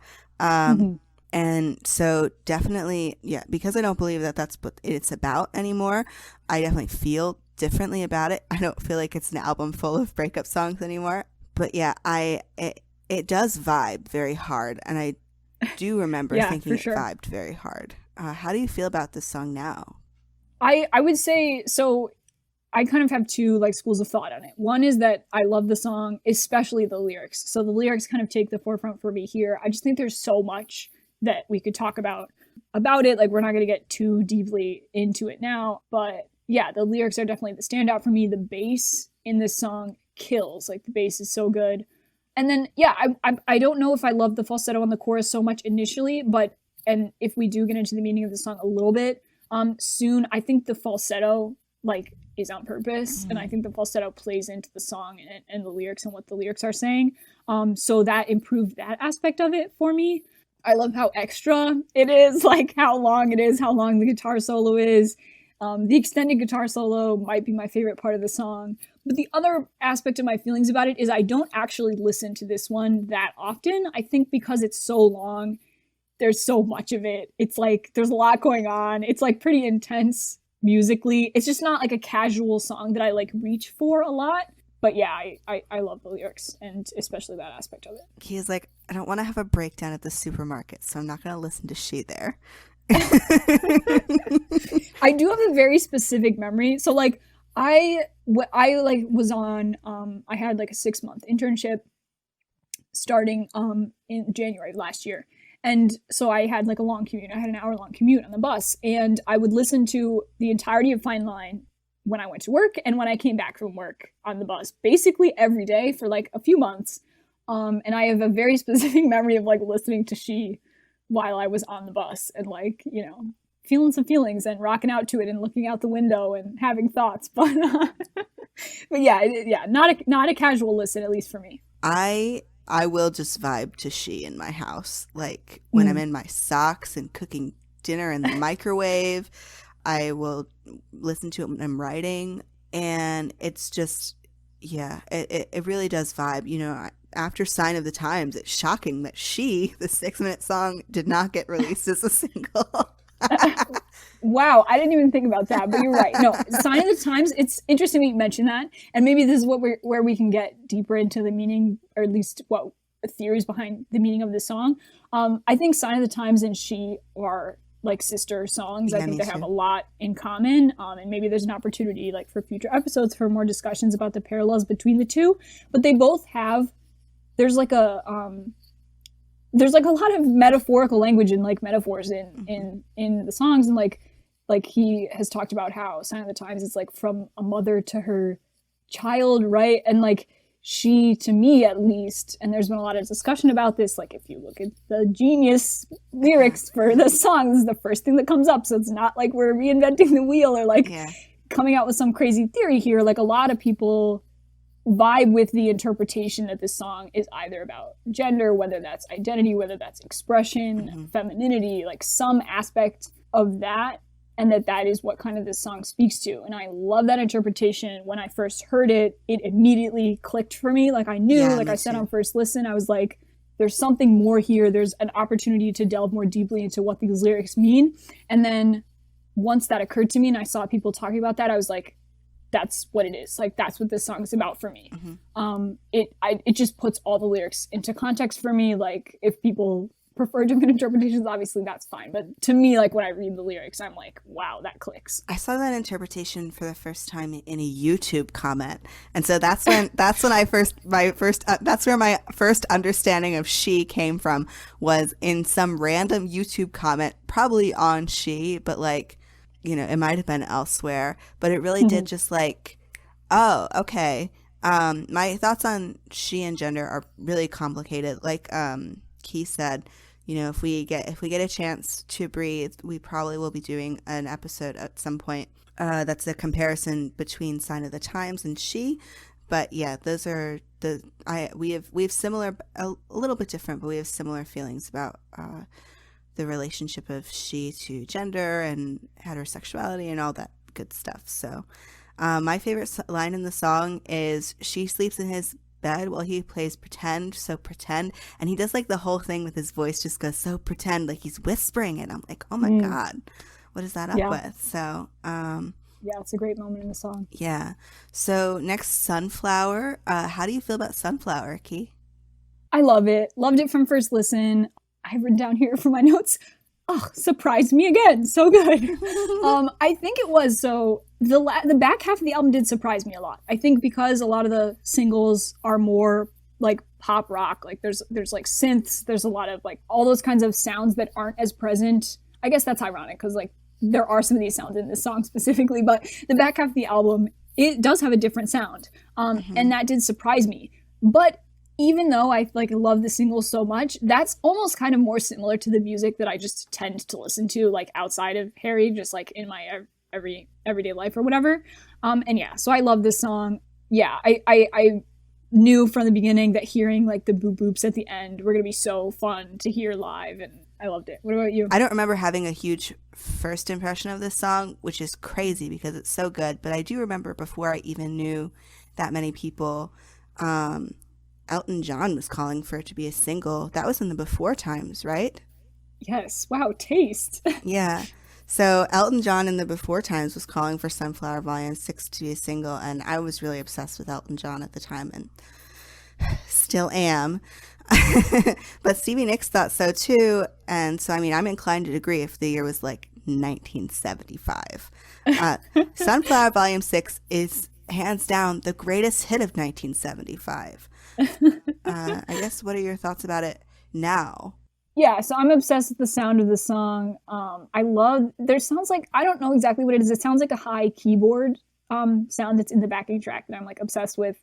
And so definitely, yeah, because I don't believe that that's what it's about anymore, I definitely feel differently about it. I don't feel like it's an album full of breakup songs anymore. But yeah, it does vibe very hard. And I do remember thinking it vibed very hard. How do you feel about this song now? I would say, so I kind of have two like schools of thought on it. One is that I love the song, especially the lyrics. So the lyrics kind of take the forefront for me here. I just think there's so much that we could talk about it. Like, we're not going to get too deeply into it now, but yeah, the lyrics are definitely the standout for me. The bass in this song kills. Like, the bass is so good. And then, yeah, I don't know if I love the falsetto on the chorus so much initially, but, and if we do get into the meaning of the song a little bit, soon, I think the falsetto, like, is on purpose. And I think the falsetto plays into the song and the lyrics and what the lyrics are saying. So that improved that aspect of it for me. I love how extra it is, like how long it is, how long the guitar solo is. The extended guitar solo might be my favorite part of the song. But the other aspect of my feelings about it is I don't actually listen to this one that often. I think because it's so long, there's so much of it. It's like there's a lot going on. It's like pretty intense musically. It's just not like a casual song that I like reach for a lot. But yeah, I love the lyrics and especially that aspect of it. He's like, I don't want to have a breakdown at the supermarket, so I'm not going to listen to She there. I do have a very specific memory. So like I was on, I had like a 6-month internship starting in January of last year. And so I had like a long commute. I had an hour-long commute on the bus, and I would listen to the entirety of Fine Line when I went to work and when I came back from work on the bus, basically every day for like a few months. And I have a very specific memory of like listening to She while I was on the bus and like, you know, feeling some feelings and rocking out to it and looking out the window and having thoughts. But yeah, not a casual listen, at least for me. I will just vibe to She in my house. Like when I'm in my socks and cooking dinner in the microwave, I will listen to it when I'm writing. And it's just, yeah, it really does vibe. You know, after Sign of the Times, it's shocking that She, the 6-minute song, did not get released as a single. Wow, I didn't even think about that, but you're right. No, Sign of the Times, it's interesting that you mentioned that. And maybe this is where we can get deeper into the meaning, or at least what theories behind the meaning of the song. I think Sign of the Times and She are like sister songs. I think they have a lot in common. And maybe there's an opportunity like for future episodes for more discussions about the parallels between the two. But they both have, there's like a lot of metaphorical language and like metaphors in the songs. And like he has talked about how Sign of the Times is like from a mother to her child, right? And like She, to me at least, and there's been a lot of discussion about this, like if you look at the Genius lyrics for the song, this is the first thing that comes up. So it's not like we're reinventing the wheel or like coming out with some crazy theory here. Like a lot of people vibe with the interpretation that this song is either about gender, whether that's identity, whether that's expression, femininity, like some aspect of that. And that is what kind of this song speaks to. And I love that interpretation. When I first heard it, it immediately clicked for me. Like I knew, like I said on first listen, I was like, there's something more here. There's an opportunity to delve more deeply into what these lyrics mean. And then once that occurred to me and I saw people talking about that, I was like, that's what it is. Like, that's what this song is about for me. It just puts all the lyrics into context for me. Like, if people prefer different interpretations, obviously that's fine. But to me, like when I read the lyrics, I'm like, wow, that clicks. I saw that interpretation for the first time in a YouTube comment, and so that's when that's where my first understanding of She came from, was in some random YouTube comment, probably on She, but like, you know, it might have been elsewhere, but it really did just like, oh, okay. My thoughts on She and gender are really complicated. Like Keith said, you know, if we get a chance to breathe, we probably will be doing an episode at some point that's a comparison between Sign of the Times and She. But yeah, those are we have similar, a little bit different, but we have similar feelings about the relationship of she to gender and heterosexuality and all that good stuff. So my favorite line in the song is, she sleeps in his bed while he plays pretend, so pretend. And he does like the whole thing with his voice, just goes so pretend, like he's whispering it. I'm like, oh my God, what is that up with? So yeah, it's a great moment in the song. Yeah. So next, Sunflower. How do you feel about Sunflower, Key? I love it. Loved it from first listen. I've written down here for my notes, oh, surprised me again. So good. I think it was, so the back half of the album did surprise me a lot. I think because a lot of the singles are more like pop rock, like there's like synths, there's a lot of like all those kinds of sounds that aren't as present. I guess that's ironic because like there are some of these sounds in this song specifically, but the back half of the album, it does have a different sound. And that did surprise me. But even though I like love the single so much, that's almost kind of more similar to the music that I just tend to listen to, like outside of Harry, just like in my everyday life or whatever. And yeah, so I love this song. Yeah, I knew from the beginning that hearing like the boop boops at the end were gonna be so fun to hear live, and I loved it. What about you? I don't remember having a huge first impression of this song, which is crazy because it's so good. But I do remember before I even knew that many people, Elton John was calling for it to be a single. That was in the before times, right? Yes. Wow, taste. Yeah. So Elton John in the before times was calling for Sunflower Volume 6 to be a single, and I was really obsessed with Elton John at the time and still am. But Stevie Nicks thought so too, and so I mean I'm inclined to agree if the year was like 1975. Sunflower Volume 6 is hands down the greatest hit of 1975. I guess, what are your thoughts about it now? Yeah, so I'm obsessed with the sound of the song. I love, there sounds like, I don't know exactly what it is. It sounds like a high keyboard sound that's in the backing track that I'm like obsessed with.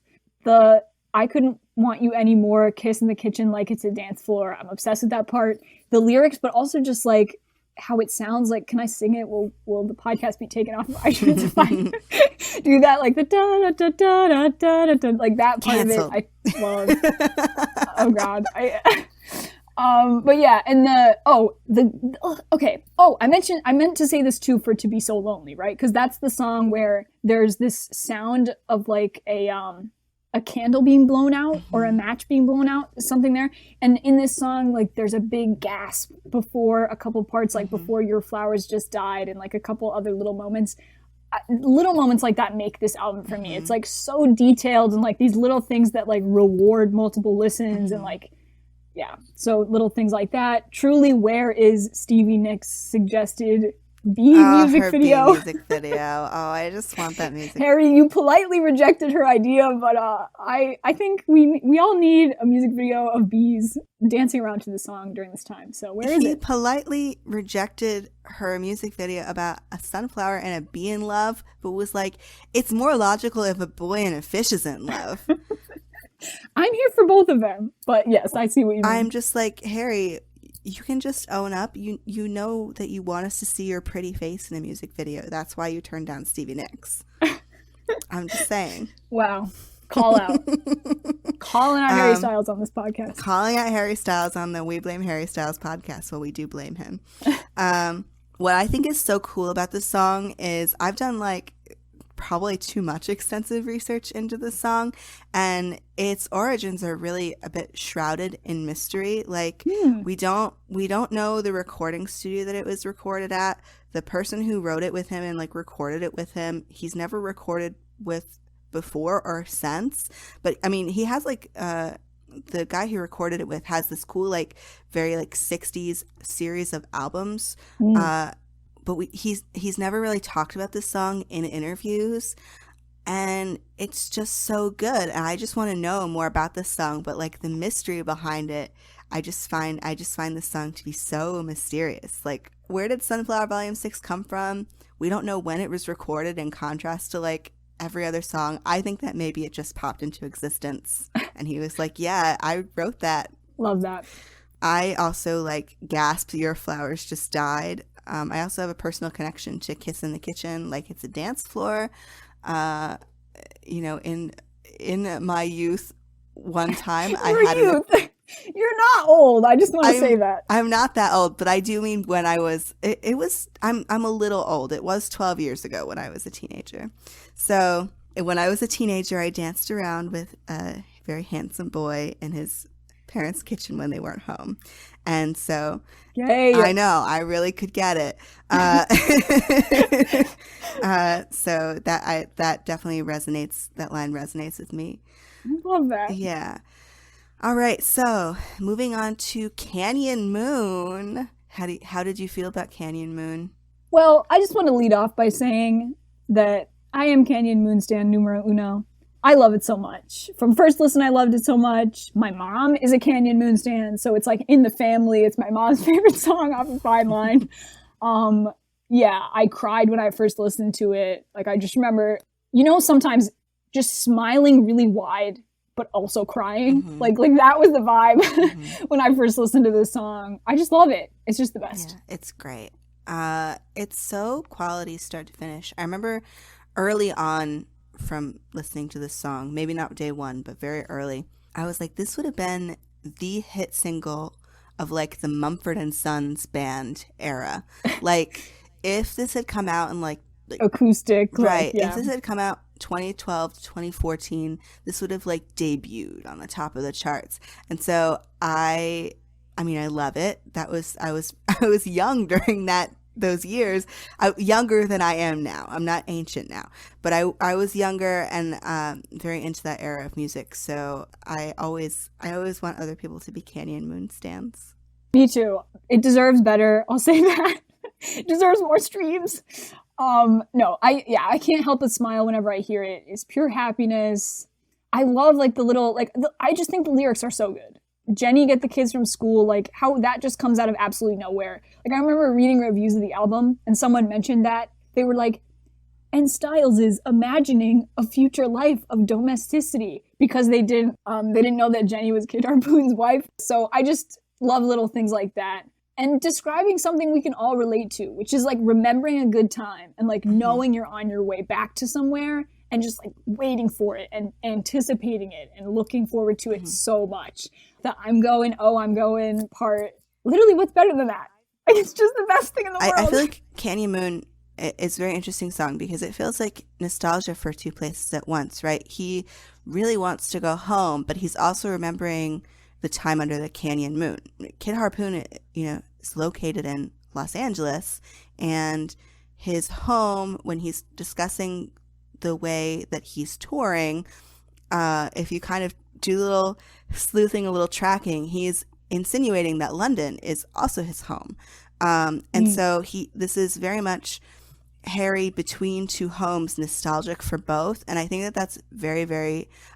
The I couldn't want you anymore, kiss in the kitchen like it's a dance floor. I'm obsessed with that part. The lyrics, but also just like how it sounds like, can I sing it? Will the podcast be taken off of iTunes if I do that? Like the da da da da da da da, like that part Cancel. of it I love. Oh God. But yeah, and I meant to say this too for To Be So Lonely, right? Because that's the song where there's this sound of like a candle being blown out or a match being blown out, something there. And in this song, like there's a big gasp before a couple parts, like before Your Flowers Just Died, and like a couple other little moments. Little moments like that make this album for me. It's like so detailed and like these little things that like reward multiple listens and like, yeah. So little things like that. Truly, where is Stevie Nicks' suggested Bee music her video? Bee music video. Oh, I just want that music. Harry, you politely rejected her idea, but I think we all need a music video of bees dancing around to the song during this time. So where is He it? politely rejected her music video about a sunflower and a bee in love, but was like, it's more logical if a boy and a fish is in love. I'm here for both of them, but yes, I see what you mean. I'm just like, Harry, you can just own up. You know that you want us to see your pretty face in a music video. That's why you turned down Stevie Nicks. I'm just saying. Wow. Call out. Calling out Harry Styles on this podcast. Calling out Harry Styles on the We Blame Harry Styles podcast. Well, we do blame him. What I think is so cool about this song is I've done like probably too much extensive research into the song, and its origins are really a bit shrouded in mystery. Like we don't know the recording studio that it was recorded at, the person who wrote it with him and like recorded it with him. He's never recorded with before or since, but I mean he has like the guy who recorded it with has this cool like very like 60s series of albums. But he's never really talked about this song in interviews, and it's just so good. And I just want to know more about this song, but like the mystery behind it, I just find this song to be so mysterious. Like, where did Sunflower Volume 6 come from? We don't know when it was recorded, in contrast to like every other song. I think that maybe it just popped into existence and he was like, yeah, I wrote that. Love that. I also like gasped Your Flowers Just Died. I also have a personal connection to Kiss in the Kitchen, like it's a dance floor. You know, in in my youth, one time You're not old. I just want to say that. I'm not that old, but I do mean when I was, I'm a little old. It was 12 years ago when I was a teenager. So when I was a teenager, I danced around with a very handsome boy in his parents' kitchen when they weren't home. And so Yay. I know, I really could get it. So that definitely resonates, that line resonates with me. I love that. Yeah. All right, so moving on to Canyon Moon. How did you feel about Canyon Moon? Well, I just want to lead off by saying that I am Canyon Moon stan numero uno. I love it so much. From first listen, I loved it so much. My mom is a Canyon Moon stan, so it's like in the family. It's my mom's favorite song off of Fine Line. Yeah, I cried when I first listened to it. Like, I just remember, sometimes just smiling really wide but also crying. Mm-hmm. Like that was the vibe when I first listened to this song. I just love it. It's just the best. Yeah, it's great. It's so quality start to finish. I remember early on from listening to this song, maybe not day one, but very early, I was like, this would have been the hit single of like the Mumford and Sons band era. Like if this had come out in like acoustic. Right. Yeah. If this had come out 2012 to 2014, this would have like debuted on the top of the charts. And so I love it. I was young during those years, younger than I am now. I'm not ancient now, but I was younger and very into that era of music. So I always want other people to be Canyon Moon stans. Me too. It deserves better. I'll say that. It deserves more streams. No, I can't help but smile whenever I hear it. It's pure happiness. I love like the little, like, I just think the lyrics are so good. Jenny, get the kids from school, like how that just comes out of absolutely nowhere. Like I remember reading reviews of the album and someone mentioned that they were like, and Styles is imagining a future life of domesticity because they didn't know that Jenny was Kid Harpoon's wife. So I just love little things like that. And describing something we can all relate to, which is like remembering a good time and like knowing you're on your way back to somewhere and just like waiting for it and anticipating it and looking forward to it so much. The I'm going part, literally what's better than that? Like, it's just the best thing in the world. I feel like Canyon Moon is a very interesting song because it feels like nostalgia for two places at once, right? He really wants to go home, but he's also remembering the time under the Canyon Moon. Kid Harpoon, is located in Los Angeles, and his home, when he's discussing the way that he's touring, if you kind of do a little sleuthing, a little tracking, he's insinuating that London is also his home. And so this is very much Harry between two homes, nostalgic for both. And I think that that's a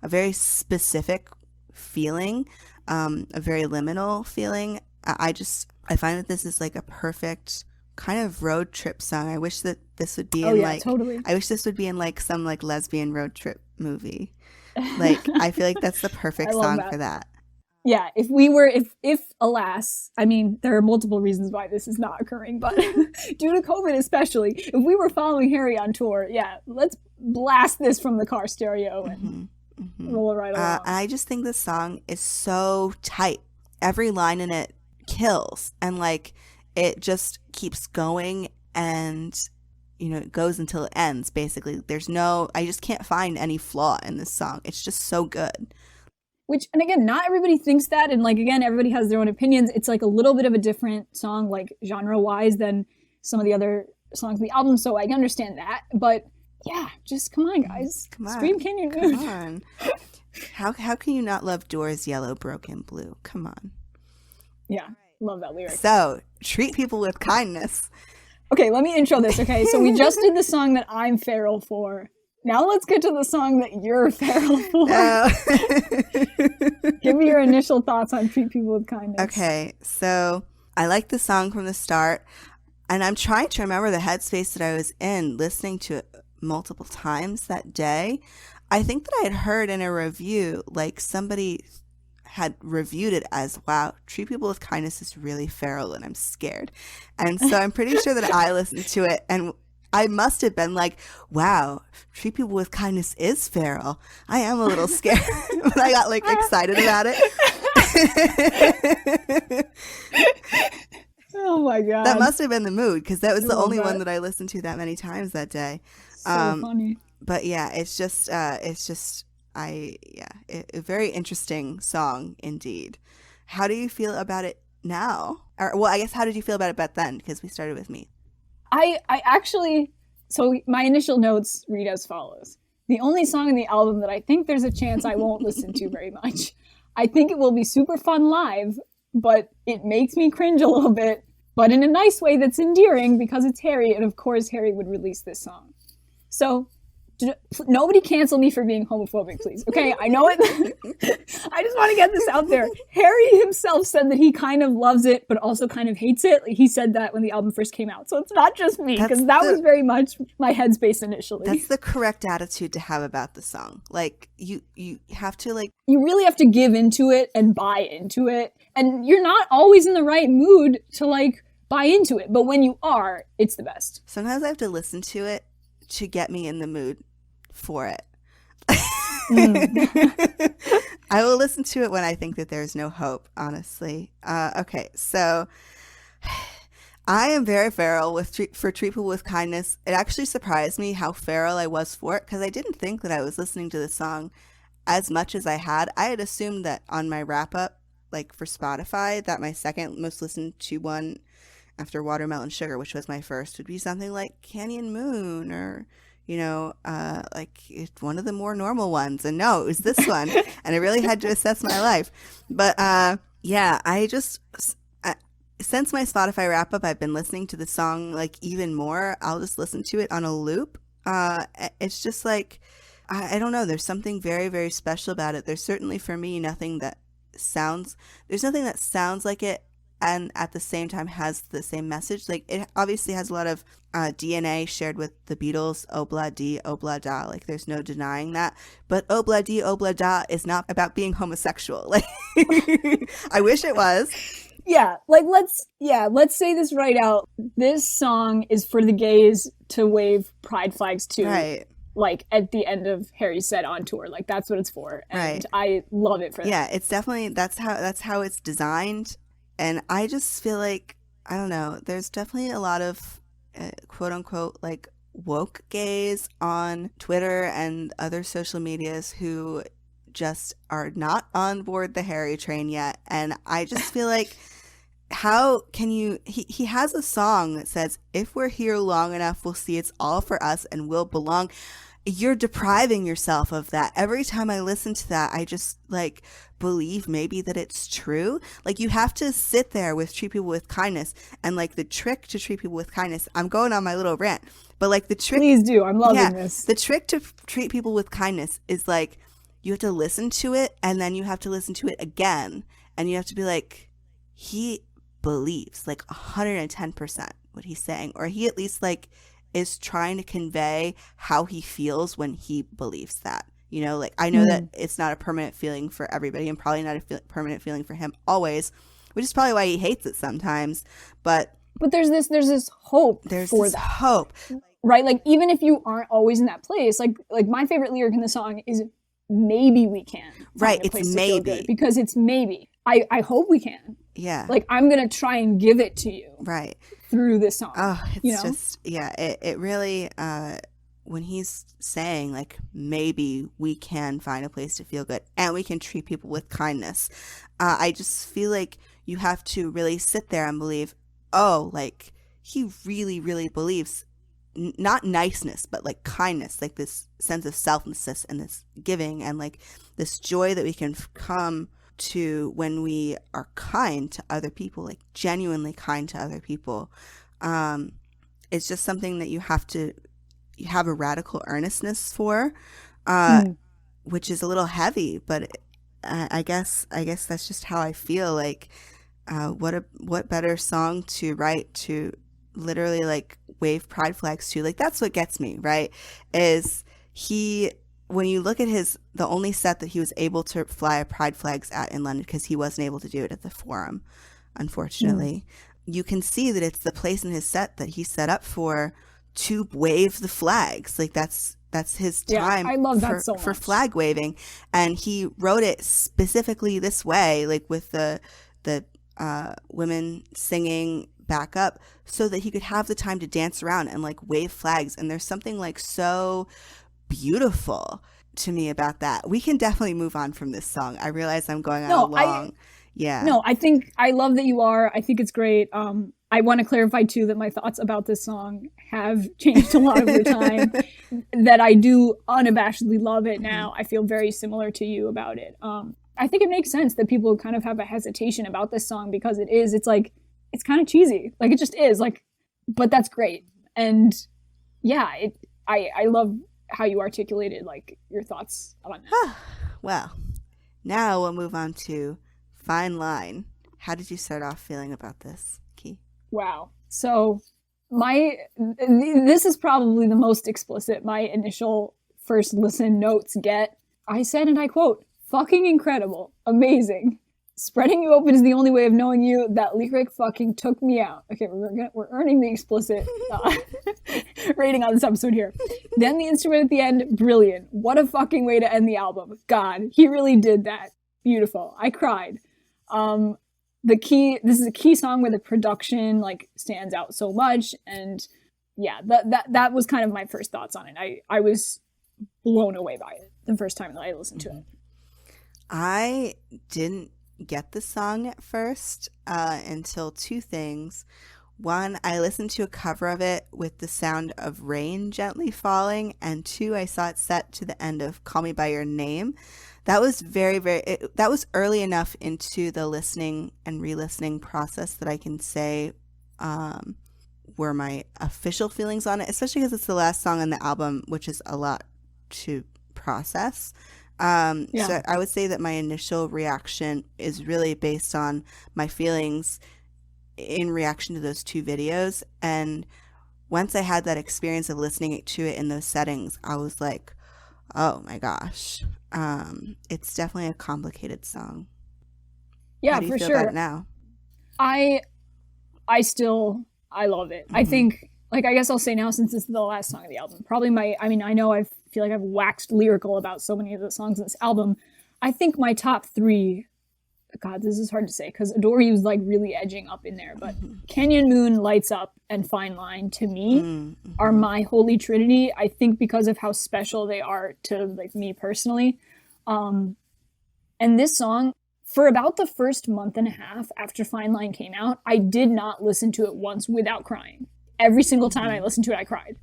very specific feeling, a very liminal feeling. I find that this is like a perfect kind of road trip song. I wish that this would be totally. I wish this would be in like some like lesbian road trip movie. Like I feel like that's the perfect song for that. Yeah, if alas, I mean, there are multiple reasons why this is not occurring, but due to COVID especially, if we were following Harry on tour, yeah, let's blast this from the car stereo and roll it right along. I just think this song is so tight. Every line in it kills, and like it just keeps going, and it goes until it ends. Basically, I just can't find any flaw in this song. It's just so good. Which, and again, not everybody thinks that, and like again, everybody has their own opinions. It's like a little bit of a different song, like genre-wise, than some of the other songs of the album. So I understand that, but yeah, just come on, guys, scream Canyon Moon. Come on. How can you not love Doors' Yellow Broken Blue? Come on. Yeah, love that lyric. So, treat people with kindness. Okay, let me intro this, okay? So we just did the song that I'm feral for. Now let's get to the song that you're feral for. Give me your initial thoughts on treat people with kindness. Okay, so I like the song from the start, and I'm trying to remember the headspace that I was in listening to it multiple times that day. I think that I had heard in a review, like somebody had reviewed it as, wow, treat people with kindness is really feral and I'm scared. And so I'm pretty sure that I listened to it and I must have been like, wow, treat people with kindness is feral. I am a little scared, but I got like excited about it. Oh my God. That must have been the mood, because that was the only that. one that I listened to that many times that day. So funny. But yeah, it's just a very interesting song indeed. How do you feel about it now? Or, well, I guess, how did you feel about it back then? Because we started with me. I actually, so my initial notes read as follows. The only song in the album that I think there's a chance I won't listen to very much. I think it will be super fun live, but it makes me cringe a little bit, but in a nice way that's endearing because it's Harry, and of course Harry would release this song. So nobody cancel me for being homophobic, please. Okay, I know it. I just want to get this out there. Harry himself said that he kind of loves it, but also kind of hates it. He said that when the album first came out. So it's not just me, because that was very much my headspace initially. That's the correct attitude to have about the song. Like, you have to, like... You really have to give into it and buy into it. And you're not always in the right mood to, like, buy into it. But when you are, it's the best. Sometimes I have to listen to it to get me in the mood for it. I will listen to it when I think that there's no hope, honestly. Okay, so I am very feral for Treat People with Kindness. It actually surprised me how feral I was for it, because I didn't think that I was listening to the song as much as I had. I had assumed that on my wrap up, like for Spotify, that my second most listened to one after Watermelon Sugar, which was my first, would be something like Canyon Moon, or like one of the more normal ones. And no, it was this one. And I really had to assess my life. But yeah, I just, since my Spotify wrap up, I've been listening to the song like even more. I'll just listen to it on a loop. It's just like, I don't know, there's something very, very special about it. There's certainly for me nothing that sounds like it and at the same time has the same message. Like, it obviously has a lot of DNA shared with the Beatles, Obla Di, Obla Da. Like, there's no denying that. But Obla Di, Obla Da is not about being homosexual. Like, I wish it was. Yeah, like, let's say this right out. This song is for the gays to wave pride flags to. Right. Like, at the end of Harry's set on tour. Like, that's what it's for. And right. I love it for that. Yeah, it's definitely, that's how it's designed. And I just feel like, I don't know, there's definitely a lot of quote unquote like woke gays on Twitter and other social medias who just are not on board the Harry train yet. And I just feel like, how can you, he has a song that says, if we're here long enough, we'll see it's all for us and we'll belong. You're depriving yourself of that. Every time I listen to that, I just like believe maybe that it's true. Like, you have to sit there with Treat People with Kindness, and like the trick to treat people with kindness, I'm going on my little rant, but like the trick, please do, I'm loving this. The trick to treat people with kindness is like, you have to listen to it, and then you have to listen to it again, and you have to be like, he believes like 110% what he's saying, or he at least like is trying to convey how he feels when he believes that. You know, like, I know that it's not a permanent feeling for everybody, and probably not a permanent feeling for him always, which is probably why he hates it sometimes. But there's this hope. There's for this that hope, right? Like, even if you aren't always in that place, like my favorite lyric in the song is maybe we can. Right, it's maybe, because it's maybe. I hope we can. Yeah. Like, I'm gonna try and give it to you. Right. Through this song. Oh, it's just, yeah, it really, when he's saying like, maybe we can find a place to feel good and we can treat people with kindness, I just feel like you have to really sit there and believe, oh, like, he really, really believes not niceness, but like kindness, like this sense of selflessness and this giving and like this joy that we can come to when we are kind to other people, like genuinely kind to other people. It's just something that you have a radical earnestness for, which is a little heavy, but I guess that's just how I feel. Like, what better song to write to literally like wave pride flags to? Like, that's what gets me, right? Is when you look at the only set that he was able to fly pride flags at in London, because he wasn't able to do it at the Forum, unfortunately, you can see that it's the place in his set that he set up for to wave the flags. Like that's his time I love that so for much. flag waving. And he wrote it specifically this way, like with the women singing back up, so that he could have the time to dance around and like wave flags. And there's something like so beautiful to me about that. We can definitely move on from this song. I realize I'm going on a long No, I think I love that you are. I think it's great. I want to clarify too that my thoughts about this song have changed a lot over time. That I do unabashedly love it now. I feel very similar to you about it. I think it makes sense that people kind of have a hesitation about this song because it's like, it's kind of cheesy. Like it just is like, but that's great. And yeah, I love how you articulated like your thoughts on that. Well, now we'll move on to Fine Line. How did you start off feeling about this, Key? Wow. So this is probably the most explicit my initial first listen notes get. I said, and I quote, "Fucking incredible. Amazing. Spreading you open is the only way of knowing you. That lyric fucking took me out." Okay, we're earning the explicit rating on this episode here. Then the instrument at the end, brilliant. What a fucking way to end the album. God, he really did that. Beautiful. I cried. This is a Key song where the production like stands out so much, and yeah, that was kind of my first thoughts on it. I was blown away by it the first time that I listened to it. I didn't get the song at first until two things. One, I listened to a cover of it with the sound of rain gently falling, and two, I saw it set to the end of Call Me By Your Name. That was that was early enough into the listening and re-listening process that I can say were my official feelings on it, especially because it's the last song on the album, which is a lot to process. So I would say that my initial reaction is really based on my feelings in reaction to those two videos. And once I had that experience of listening to it in those settings, I was like, oh my gosh, it's definitely a complicated song. Yeah, How do you for feel sure. about it now? I love it. I think, like, I guess I'll say now, since this is the last song of the album, probably I know I feel like I've waxed lyrical about so many of the songs in this album. I think my top three, God, this is hard to say because Adore You's like really edging up in there, but Canyon Moon, Lights Up, and Fine Line to me are my holy trinity. I think because of how special they are to like me personally. And this song, for about the first month and a half after Fine Line came out, I did not listen to it once without crying. Every single time I listened to it, I cried.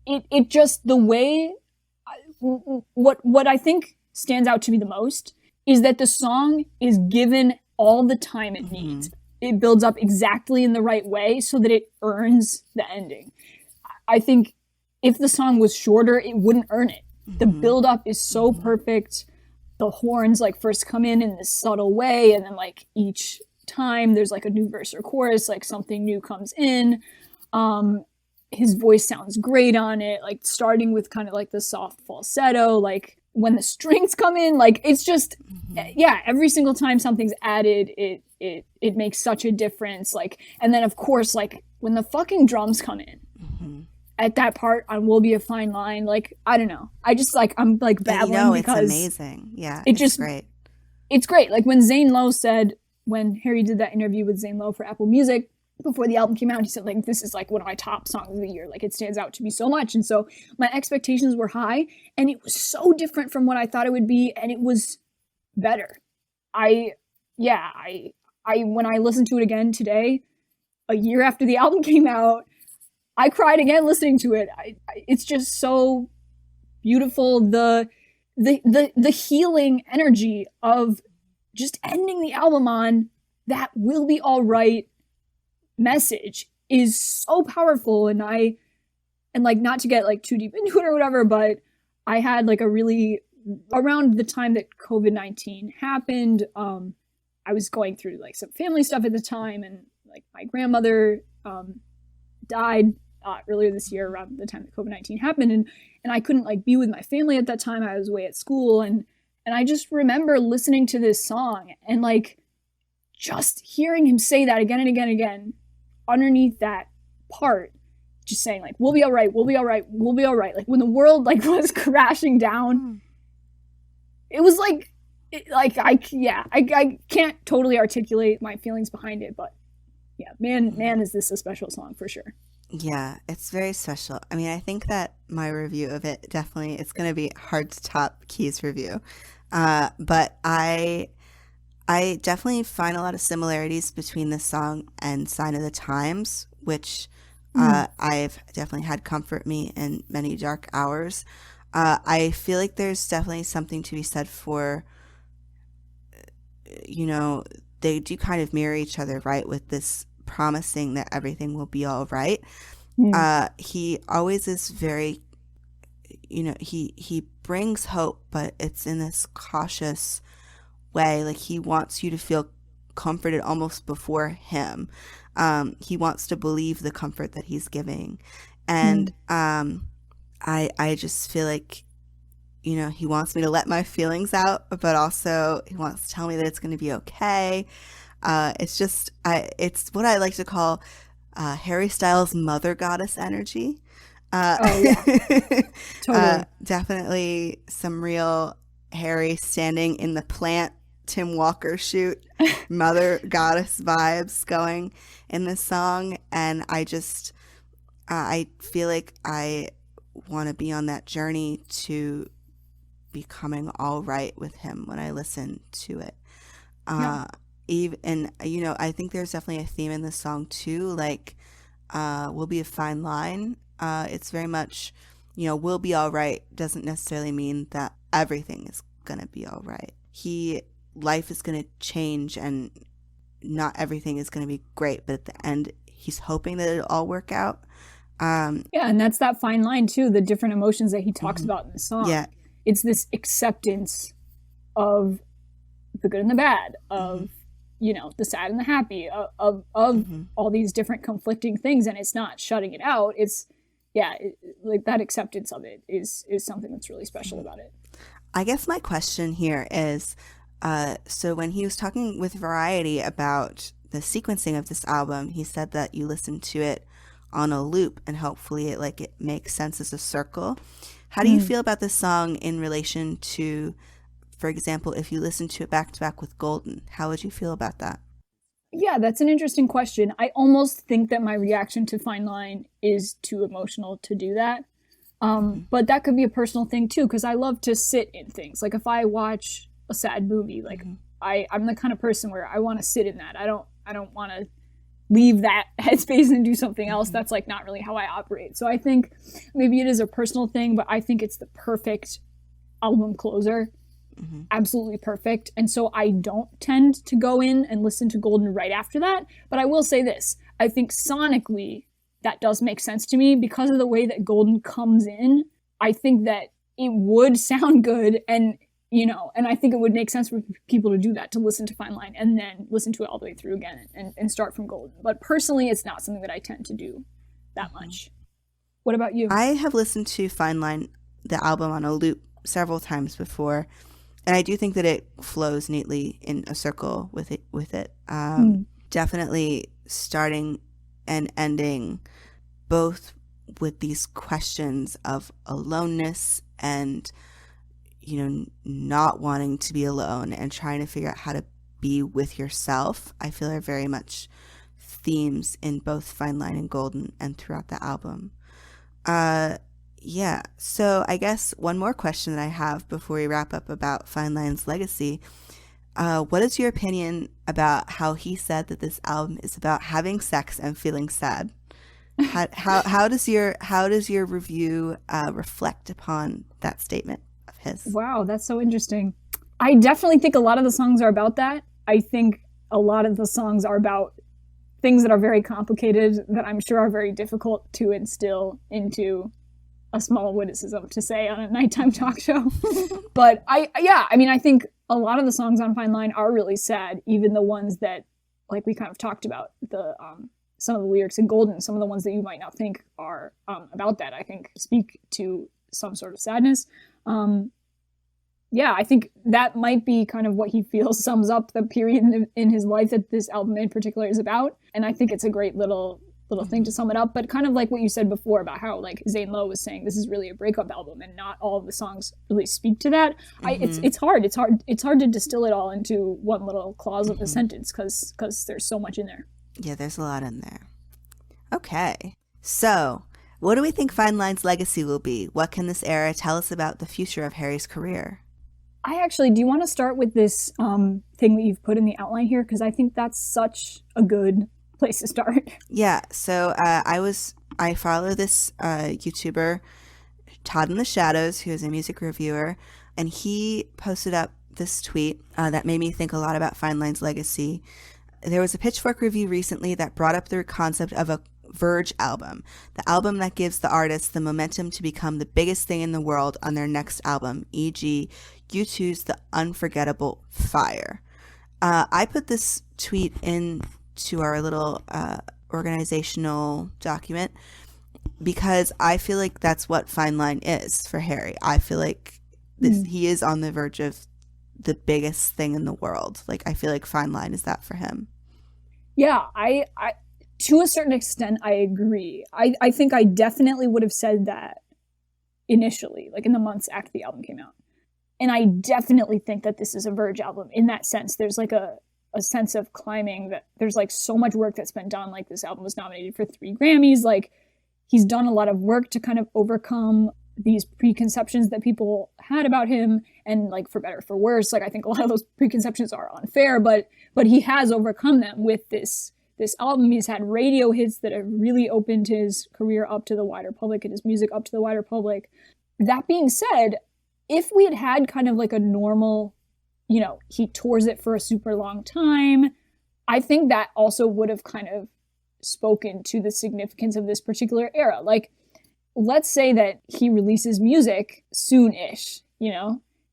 It just, the way, what I think stands out to me the most is that the song is given all the time it needs. It builds up exactly in the right way so that it earns the ending. I think if the song was shorter, it wouldn't earn it. The build up is so perfect. The horns like first come in this subtle way, and then like each time there's like a new verse or chorus, like something new comes in. His voice sounds great on it, like starting with kind of like the soft falsetto, like when the strings come in, like it's just yeah, every single time something's added, it makes such a difference. Like, and then of course, like when the fucking drums come in at that part on Will Be a Fine Line, like I don't know, I just like, I'm like babbling because it's amazing. Yeah, it's just great. It's great. Like when Zane Lowe said, when Harry did that interview with Zane Lowe for Apple Music before the album came out, he said like, this is like one of my top songs of the year. Like it stands out to me so much. And so my expectations were high, and it was so different from what I thought it would be, and it was better. When I listened to it again today, a year after the album came out, I cried again listening to it. It's just so beautiful. The healing energy of just ending the album on that "will be all right" message is so powerful. And like, not to get like too deep into it or whatever, but I had like a really, around the time that COVID-19 happened, I was going through like some family stuff at the time, and like my grandmother died earlier this year around the time that COVID-19 happened, and I couldn't like be with my family at that time. I was away at school, and I just remember listening to this song and like just hearing him say that again and again and again underneath that part, just saying like, we'll be all right, we'll be all right, we'll be all right. Like when the world like was crashing down, it was like, I can't totally articulate my feelings behind it, but yeah, man, is this a special song for sure. Yeah, it's very special. I mean, I think that my review of it definitely, it's going to be hard to top Key's review. But I definitely find a lot of similarities between this song and Sign of the Times, which I've definitely had comfort me in many dark hours. I feel like there's definitely something to be said for, you know, they do kind of mirror each other, right? With this promising that everything will be all right. He always is very, you know, he brings hope, but it's in this cautious way. Like he wants you to feel comforted almost before him. He wants to believe the comfort that he's giving. And I just feel like, you know, he wants me to let my feelings out, but also he wants to tell me that it's going to be okay. It's just, it's what I like to call Harry Styles' mother goddess energy. Totally. Definitely some real Harry standing in the plant, Tim Walker shoot, mother goddess vibes going in this song. And I just, I feel like I want to be on that journey to becoming all right with him when I listen to it. And you know, I think there's definitely a theme in this song too, like will be a fine line. It's very much, you know, will be all right doesn't necessarily mean that everything is gonna be all right. Life is gonna change and not everything is gonna be great, but at the end he's hoping that it'll all work out. And that's that fine line too, the different emotions that he talks about in the song. Yeah. It's this acceptance of the good and the bad, of you know, the sad and the happy, of all these different conflicting things, and it's not shutting it out. It's like that acceptance of it is something that's really special about it. I guess my question here is, so when he was talking with Variety about the sequencing of this album, he said that you listen to it on a loop and hopefully it makes sense as a circle. How do you feel about this song in relation to, for example, if you listen to it back to back with Golden? How would you feel about that? Yeah, that's an interesting question. I almost think that my reaction to Fine Line is too emotional to do that. But that could be a personal thing too, because I love to sit in things. Like if I watch a sad movie, like I'm the kind of person where I want to sit in that. I don't want to leave that headspace and do something else. That's like not really how I operate. So I think maybe it is a personal thing, but I think it's the perfect album closer. Absolutely perfect. And so I don't tend to go in and listen to Golden right after that. But I will say this, I think sonically that does make sense to me because of the way that Golden comes in. I think that it would sound good, and you know, and I think it would make sense for people to do that, to listen to Fine Line and then listen to it all the way through again and start from Golden. But personally, it's not something that I tend to do that much. What about you? I have listened to Fine Line, the album, on a loop several times before, and I do think that it flows neatly in a circle with it. Definitely starting and ending both with these questions of aloneness and, you know, not wanting to be alone and trying to figure out how to be with yourself. I feel are very much themes in both Fine Line and Golden and throughout the album. Yeah, so I guess one more question that I have before we wrap up about Fine Line's legacy. What is your opinion about how he said that this album is about having sex and feeling sad? How does your review reflect upon that statement of his? Wow, that's so interesting. I definitely think a lot of the songs are about that. I think a lot of the songs are about things that are very complicated that I'm sure are very difficult to instill into a small witticism to say on a nighttime talk show. But I think a lot of the songs on Fine Line are really sad, even the ones that, like we kind of talked about, the some of the lyrics in Golden, some of the ones that you might not think are about that, I think speak to some sort of sadness. I think that might be kind of what he feels sums up the period in his life that this album in particular is about. And I think it's a great little little thing to sum it up. But kind of like what you said before about how like Zane Lowe was saying this is really a breakup album and not all of the songs really speak to that. It's hard to distill it all into one little clause of a sentence because there's so much in there. Yeah, there's a lot in there. Okay, so what do we think Fine Line's legacy will be? What can this era tell us about the future of Harry's career? Do you want to start with this thing that you've put in the outline here? Because I think that's such a good place to start. Yeah, so I follow this YouTuber, Todd in the Shadows, who is a music reviewer, and he posted up this tweet that made me think a lot about Fine Line's legacy. There was a Pitchfork review recently that brought up the concept of a Verge album, the album that gives the artist the momentum to become the biggest thing in the world on their next album, e.g. U2's The Unforgettable Fire. I put this tweet into our little organizational document because I feel like that's what Fine Line is for Harry. I feel like he is on the verge of the biggest thing in the world. Like, I feel like Fine Line is that for him. Yeah, I to a certain extent, I agree. I think I definitely would have said that initially, like in the months after the album came out. And I definitely think that this is a Verge album in that sense. There's like a sense of climbing, that there's like so much work that's been done. Like, this album was nominated for 3 Grammys. Like, he's done a lot of work to kind of overcome these preconceptions that people had about him, and like, for better or for worse, like I think a lot of those preconceptions are unfair, but he has overcome them with this album. He's had radio hits that have really opened his career up to the wider public and his music up to the wider public. That being said, if we had had kind of like a normal, he tours it for a super long time, I think that also would have kind of spoken to the significance of this particular era. Like, let's say that he releases music soon-ish,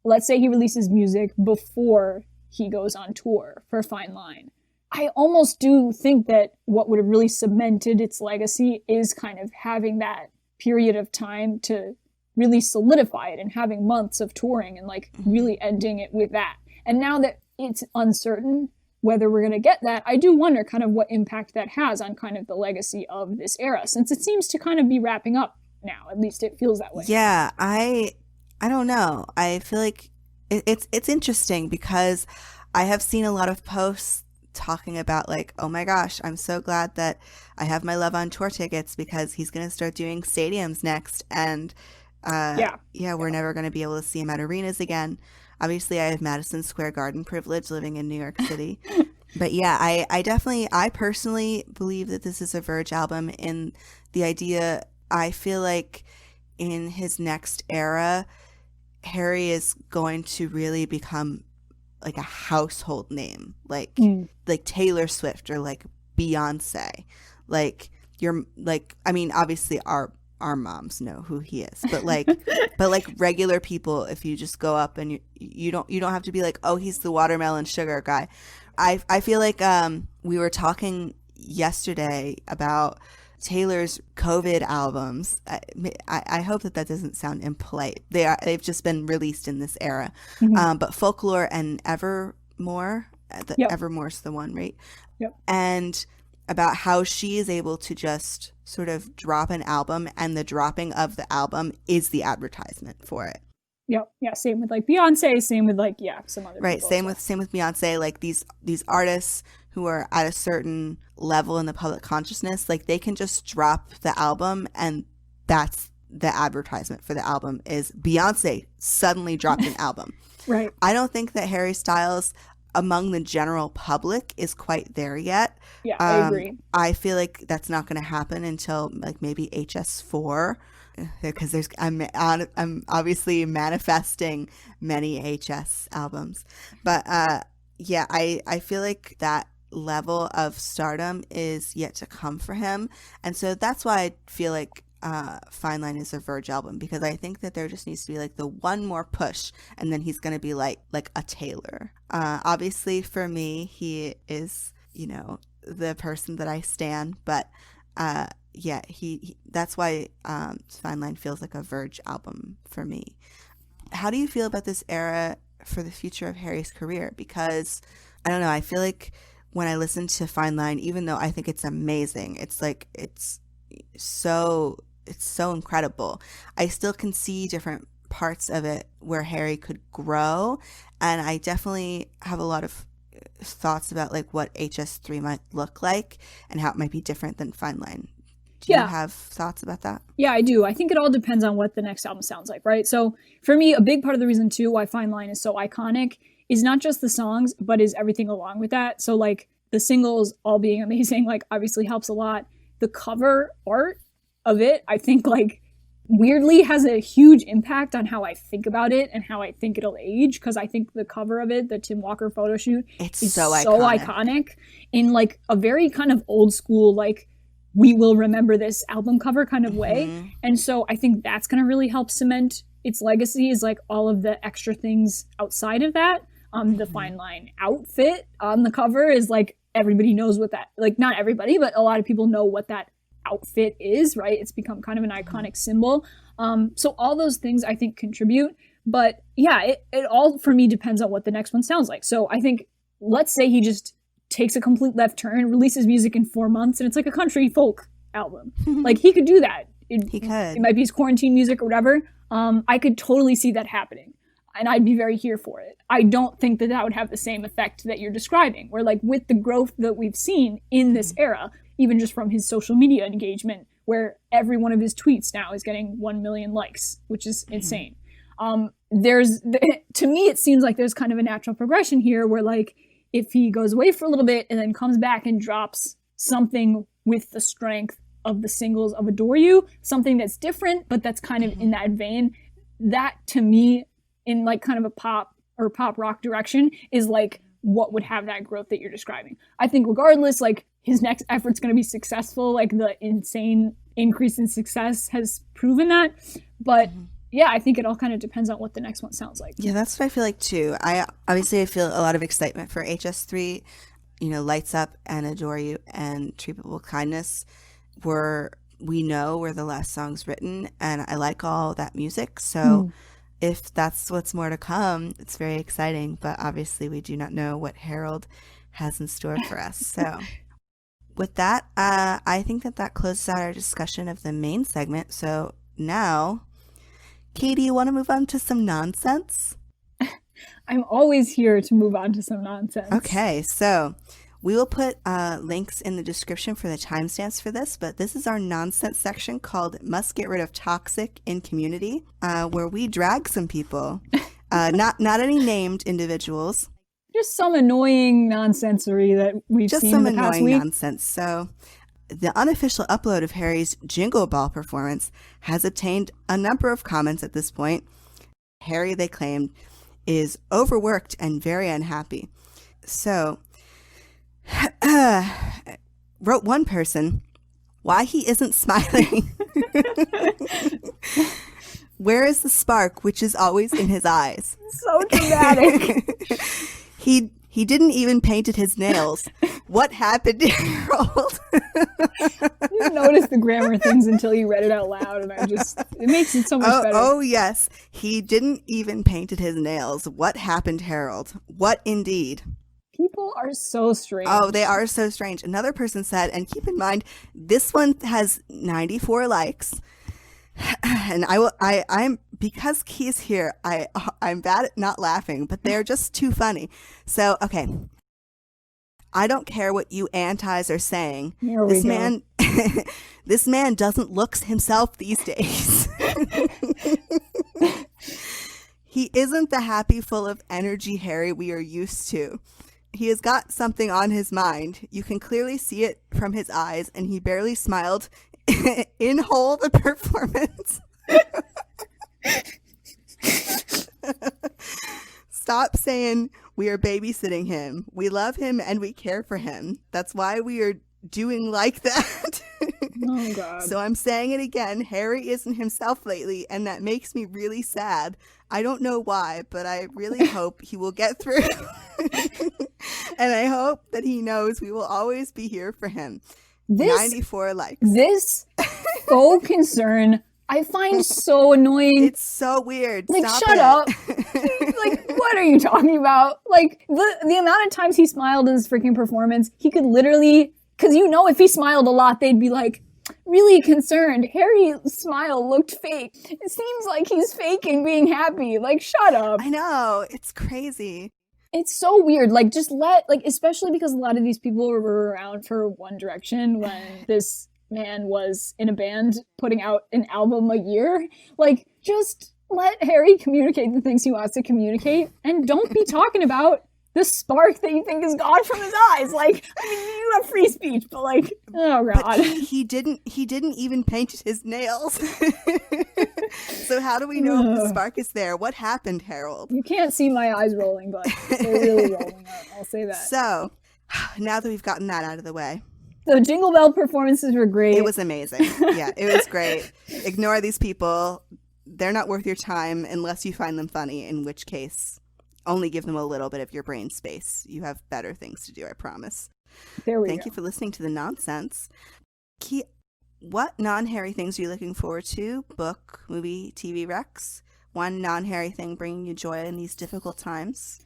Let's say he releases music before he goes on tour for Fine Line. I almost do think that what would have really cemented its legacy is kind of having that period of time to really solidify it and having months of touring and like really ending it with that. And now that it's uncertain whether we're going to get that, I do wonder kind of what impact that has on kind of the legacy of this era, since it seems to kind of be wrapping up now. At least it feels that way. Yeah, I don't know. I feel like it's interesting because I have seen a lot of posts talking about like, oh my gosh, I'm so glad that I have my Love on Tour tickets because he's going to start doing stadiums next. And we're never going to be able to see him at arenas again. Obviously, I have Madison Square Garden privilege living in New York City. But yeah, I personally believe that this is a Verge album in the idea. I feel like in his next era, Harry is going to really become like a household name, like Taylor Swift or like Beyonce. Like, obviously our moms know who he is, but like regular people, if you just go up and you don't have to be like, oh, he's the watermelon sugar guy. I feel like we were talking yesterday about Taylor's COVID albums. I hope that doesn't sound impolite. They've just been released in this era. But Folklore and Evermore, Evermore's the one, right? Yep. And about how she is able to just sort of drop an album, and the dropping of the album is the advertisement for it. Yep. Yeah. Same with like Beyonce. Same with like some other. Right. People, same with Beyonce. Like these artists who are at a certain level in the public consciousness, like they can just drop the album, and that's the advertisement for the album is Beyonce suddenly dropped an album. Right. I don't think that Harry Styles among the general public is quite there yet. Yeah, I agree. I feel like that's not going to happen until like maybe HS4, because I'm obviously manifesting many HS albums, but I feel like that level of stardom is yet to come for him, and so that's why I feel like Fine Line is a Verge album, because I think that there just needs to be like the one more push, and then he's going to be like a Taylor. Obviously for me, he is, the person that I stan, but he that's why Fine Line feels like a Verge album for me. How do you feel about this era for the future of Harry's career? Because I don't know, I feel like when I listen to Fine Line, even though I think it's amazing, it's like it's so incredible, I still can see different parts of it where Harry could grow, and I definitely have a lot of thoughts about like what HS3 might look like and how it might be different than Fine Line. Do you have thoughts about that? Yeah, I do. I think it all depends on what the next album sounds like, right? So for me, a big part of the reason too why Fine Line is so iconic is not just the songs, but is everything along with that. So like the singles all being amazing, like obviously helps a lot. The cover art of it, I think like weirdly has a huge impact on how I think about it and how I think it'll age, because I think the cover of it, the Tim Walker photo shoot, is so iconic in like a very kind of old school, like we will remember this album cover kind of way. And so I think that's going to really help cement its legacy, is like all of the extra things outside of that. The Fine Line outfit on the cover is like, everybody knows what that, like not everybody, but a lot of people know what that outfit is, right? It's become kind of an iconic symbol. So all those things I think contribute, but yeah, it all for me depends on what the next one sounds like. So I think, let's say he just takes a complete left turn, releases music in 4 months, and it's like a country folk album. Like he could do that. He could. It might be his quarantine music or whatever. I could totally see that happening, and I'd be very here for it. I don't think that would have the same effect that you're describing, where like with the growth that we've seen in this era, even just from his social media engagement, where every one of his tweets now is getting 1 million likes, which is insane. To me, it seems like there's kind of a natural progression here where like, if he goes away for a little bit and then comes back and drops something with the strength of the singles of Adore You, something that's different, but that's kind of in that vein, that to me, in like kind of a pop or pop rock direction, is like what would have that growth that you're describing. I think regardless, like his next effort's going to be successful. Like the insane increase in success has proven that. But yeah, I think it all kind of depends on what the next one sounds like. Yeah, that's what I feel like too. I feel a lot of excitement for HS3. You know, Lights Up and Adore You and Treat People with Kindness were the last songs written, and I like all that music. So if that's what's more to come, it's very exciting. But obviously we do not know what Harold has in store for us. So with that, I think that closes out our discussion of the main segment. So now, Katie, you want to move on to some nonsense? I'm always here to move on to some nonsense. Okay, so we will put links in the description for the timestamps for this, but this is our nonsense section called Must Get Rid of Toxic in Community, where we drag some people, not any named individuals. Just some annoying nonsensory that we've seen in the past week. Just some annoying nonsense. So the unofficial upload of Harry's Jingle Ball performance has obtained a number of comments at this point. Harry, they claimed, is overworked and very unhappy. So, wrote one person, why he isn't smiling. Where is the spark which is always in his eyes? So dramatic. He didn't even painted his nails. What happened to Harold? I didn't notice the grammar things until you read it out loud, and it makes it so much better. Oh, yes. He didn't even painted his nails. What happened, Harold? What indeed? People are so strange. Oh, they are so strange. Another person said, and keep in mind, this one has 94 likes. And I'm because he's here, I'm bad at not laughing, but they're just too funny. So, okay. I don't care what you antis are saying. This man doesn't look himself these days. He isn't the happy, full of energy Harry we are used to. He has got something on his mind. You can clearly see it from his eyes, and he barely smiled in whole the performance. Stop saying we are babysitting him. We love him and we care for him. That's why we are doing like that. Oh, God. So I'm saying it again. Harry isn't himself lately, and that makes me really sad. I don't know why, but I really hope he will get through. And I hope that he knows we will always be here for him. 94 likes. This faux concern I find so annoying. It's so weird. Like, Stop shut it. up. Like, What are you talking about? Like, the amount of times he smiled in his freaking performance, he could literally, because if he smiled a lot, they'd be like, really concerned. Harry's smile looked fake. It seems like he's faking being happy. Like, shut up. I know. It's crazy. It's so weird. Like, just especially because a lot of these people were around for One Direction when this man was in a band putting out an album a year. Like, just let Harry communicate the things he wants to communicate and don't be talking about the spark that you think is gone from his eyes. Like, I mean, you have free speech, but like, oh god. But he didn't even paint his nails. So how do we know if the spark is there? What happened, Harold? You can't see my eyes rolling, but they're really rolling up. I'll say that. So, now that we've gotten that out of the way. The Jingle Bell performances were great. It was amazing. Yeah, it was great. Ignore these people. They're not worth your time unless you find them funny, in which case only give them a little bit of your brain space. You have better things to do, I promise. There we go. Thank you for listening to the nonsense. What non-Harry things are you looking forward to? Book, movie, TV recs? One non-Harry thing bringing you joy in these difficult times?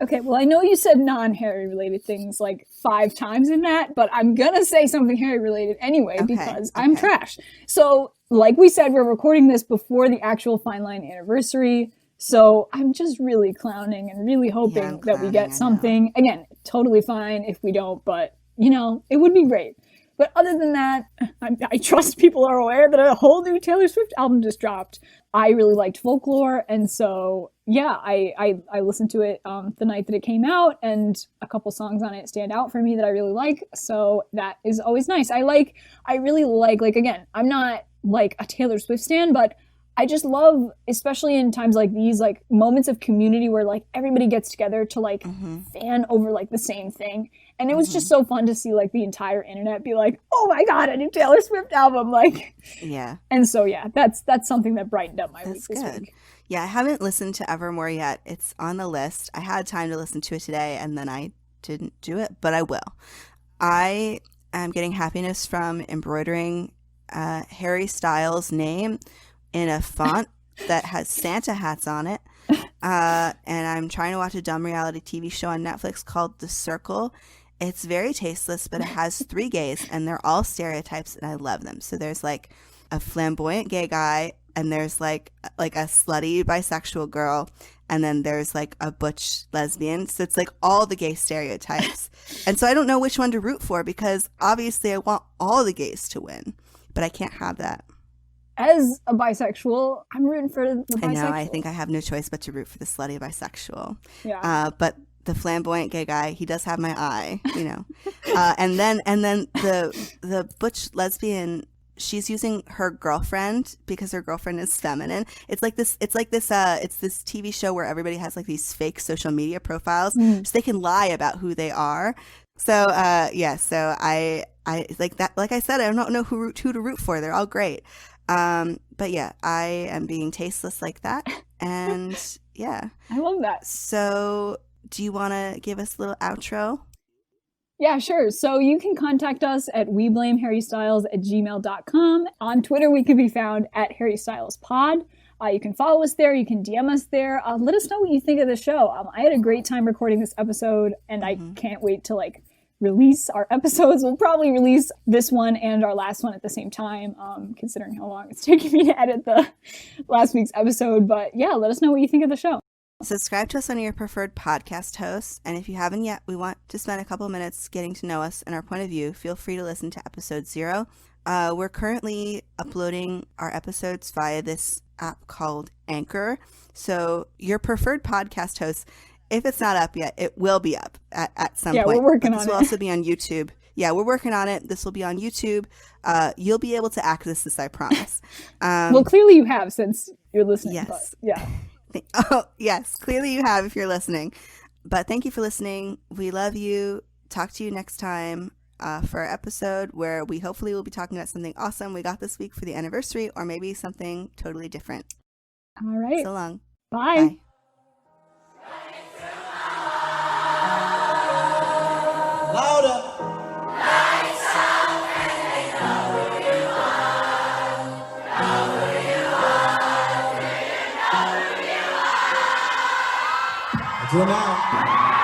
Okay, well, I know you said non-Harry related things like 5 times in that, but I'm gonna say something Harry related anyway because I'm trash. So, like we said, we're recording this before the actual Fine Line anniversary. So I'm just really clowning and really hoping that we get something. Again, totally fine if we don't, but, it would be great. But other than that, I trust people are aware that a whole new Taylor Swift album just dropped. I really liked Folklore, and so, yeah, I listened to it the night that it came out, and a couple songs on it stand out for me that I really like, so that is always nice. I really like, again, I'm not, like, a Taylor Swift stan, but I just love, especially in times like these, like moments of community where like everybody gets together to like fan over like the same thing. And it was just so fun to see like the entire internet be like, oh my God, a new Taylor Swift album. Like, yeah. And so, yeah, that's something that brightened up my week this week. Yeah, I haven't listened to Evermore yet. It's on the list. I had time to listen to it today and then I didn't do it, but I will. I am getting happiness from embroidering Harry Styles' name in a font that has Santa hats on it. And I'm trying to watch a dumb reality TV show on Netflix called The Circle. It's very tasteless, but it has 3 gays, and they're all stereotypes, and I love them. So there's like a flamboyant gay guy, and there's like a slutty bisexual girl, and then there's like a butch lesbian. So it's like all the gay stereotypes. And so I don't know which one to root for because obviously I want all the gays to win, but I can't have that. As a bisexual, I'm rooting for the bisexual. I know. I think I have no choice but to root for the slutty bisexual. Yeah. But the flamboyant gay guy, he does have my eye, and then the butch lesbian, she's using her girlfriend because her girlfriend is feminine. It's this TV show where everybody has like these fake social media profiles so they can lie about who they are. So so I like that. Like I said, I don't know who to root for. They're all great. But yeah, I am being tasteless like that. And yeah. I love that. So do you want to give us a little outro? Yeah, sure. So you can contact us at weblameharrystyles@gmail.com. On Twitter, we can be found at HarryStylesPod. You can follow us there. You can DM us there. Let us know what you think of the show. I had a great time recording this episode, and I can't wait to release our episodes. We'll probably release this one and our last one at the same time, considering how long it's taking me to edit the last week's episode. But yeah, let us know what you think of the show. Subscribe to us on your preferred podcast host. And if you haven't yet, we want to spend a couple minutes getting to know us and our point of view. Feel free to listen to episode 0. We're currently uploading our episodes via this app called Anchor. So your preferred podcast host, if it's not up yet, it will be up at some point. Yeah, we're working on it. This will also be on YouTube. Yeah, we're working on it. This will be on YouTube. You'll be able to access this, I promise. Well, clearly you have since you're listening. Yes. But yeah. Oh, yes. Clearly you have if you're listening. But thank you for listening. We love you. Talk to you next time for our episode where we hopefully will be talking about something awesome we got this week for the anniversary or maybe something totally different. All right. So long. Bye. Bye. Louder. Drum out.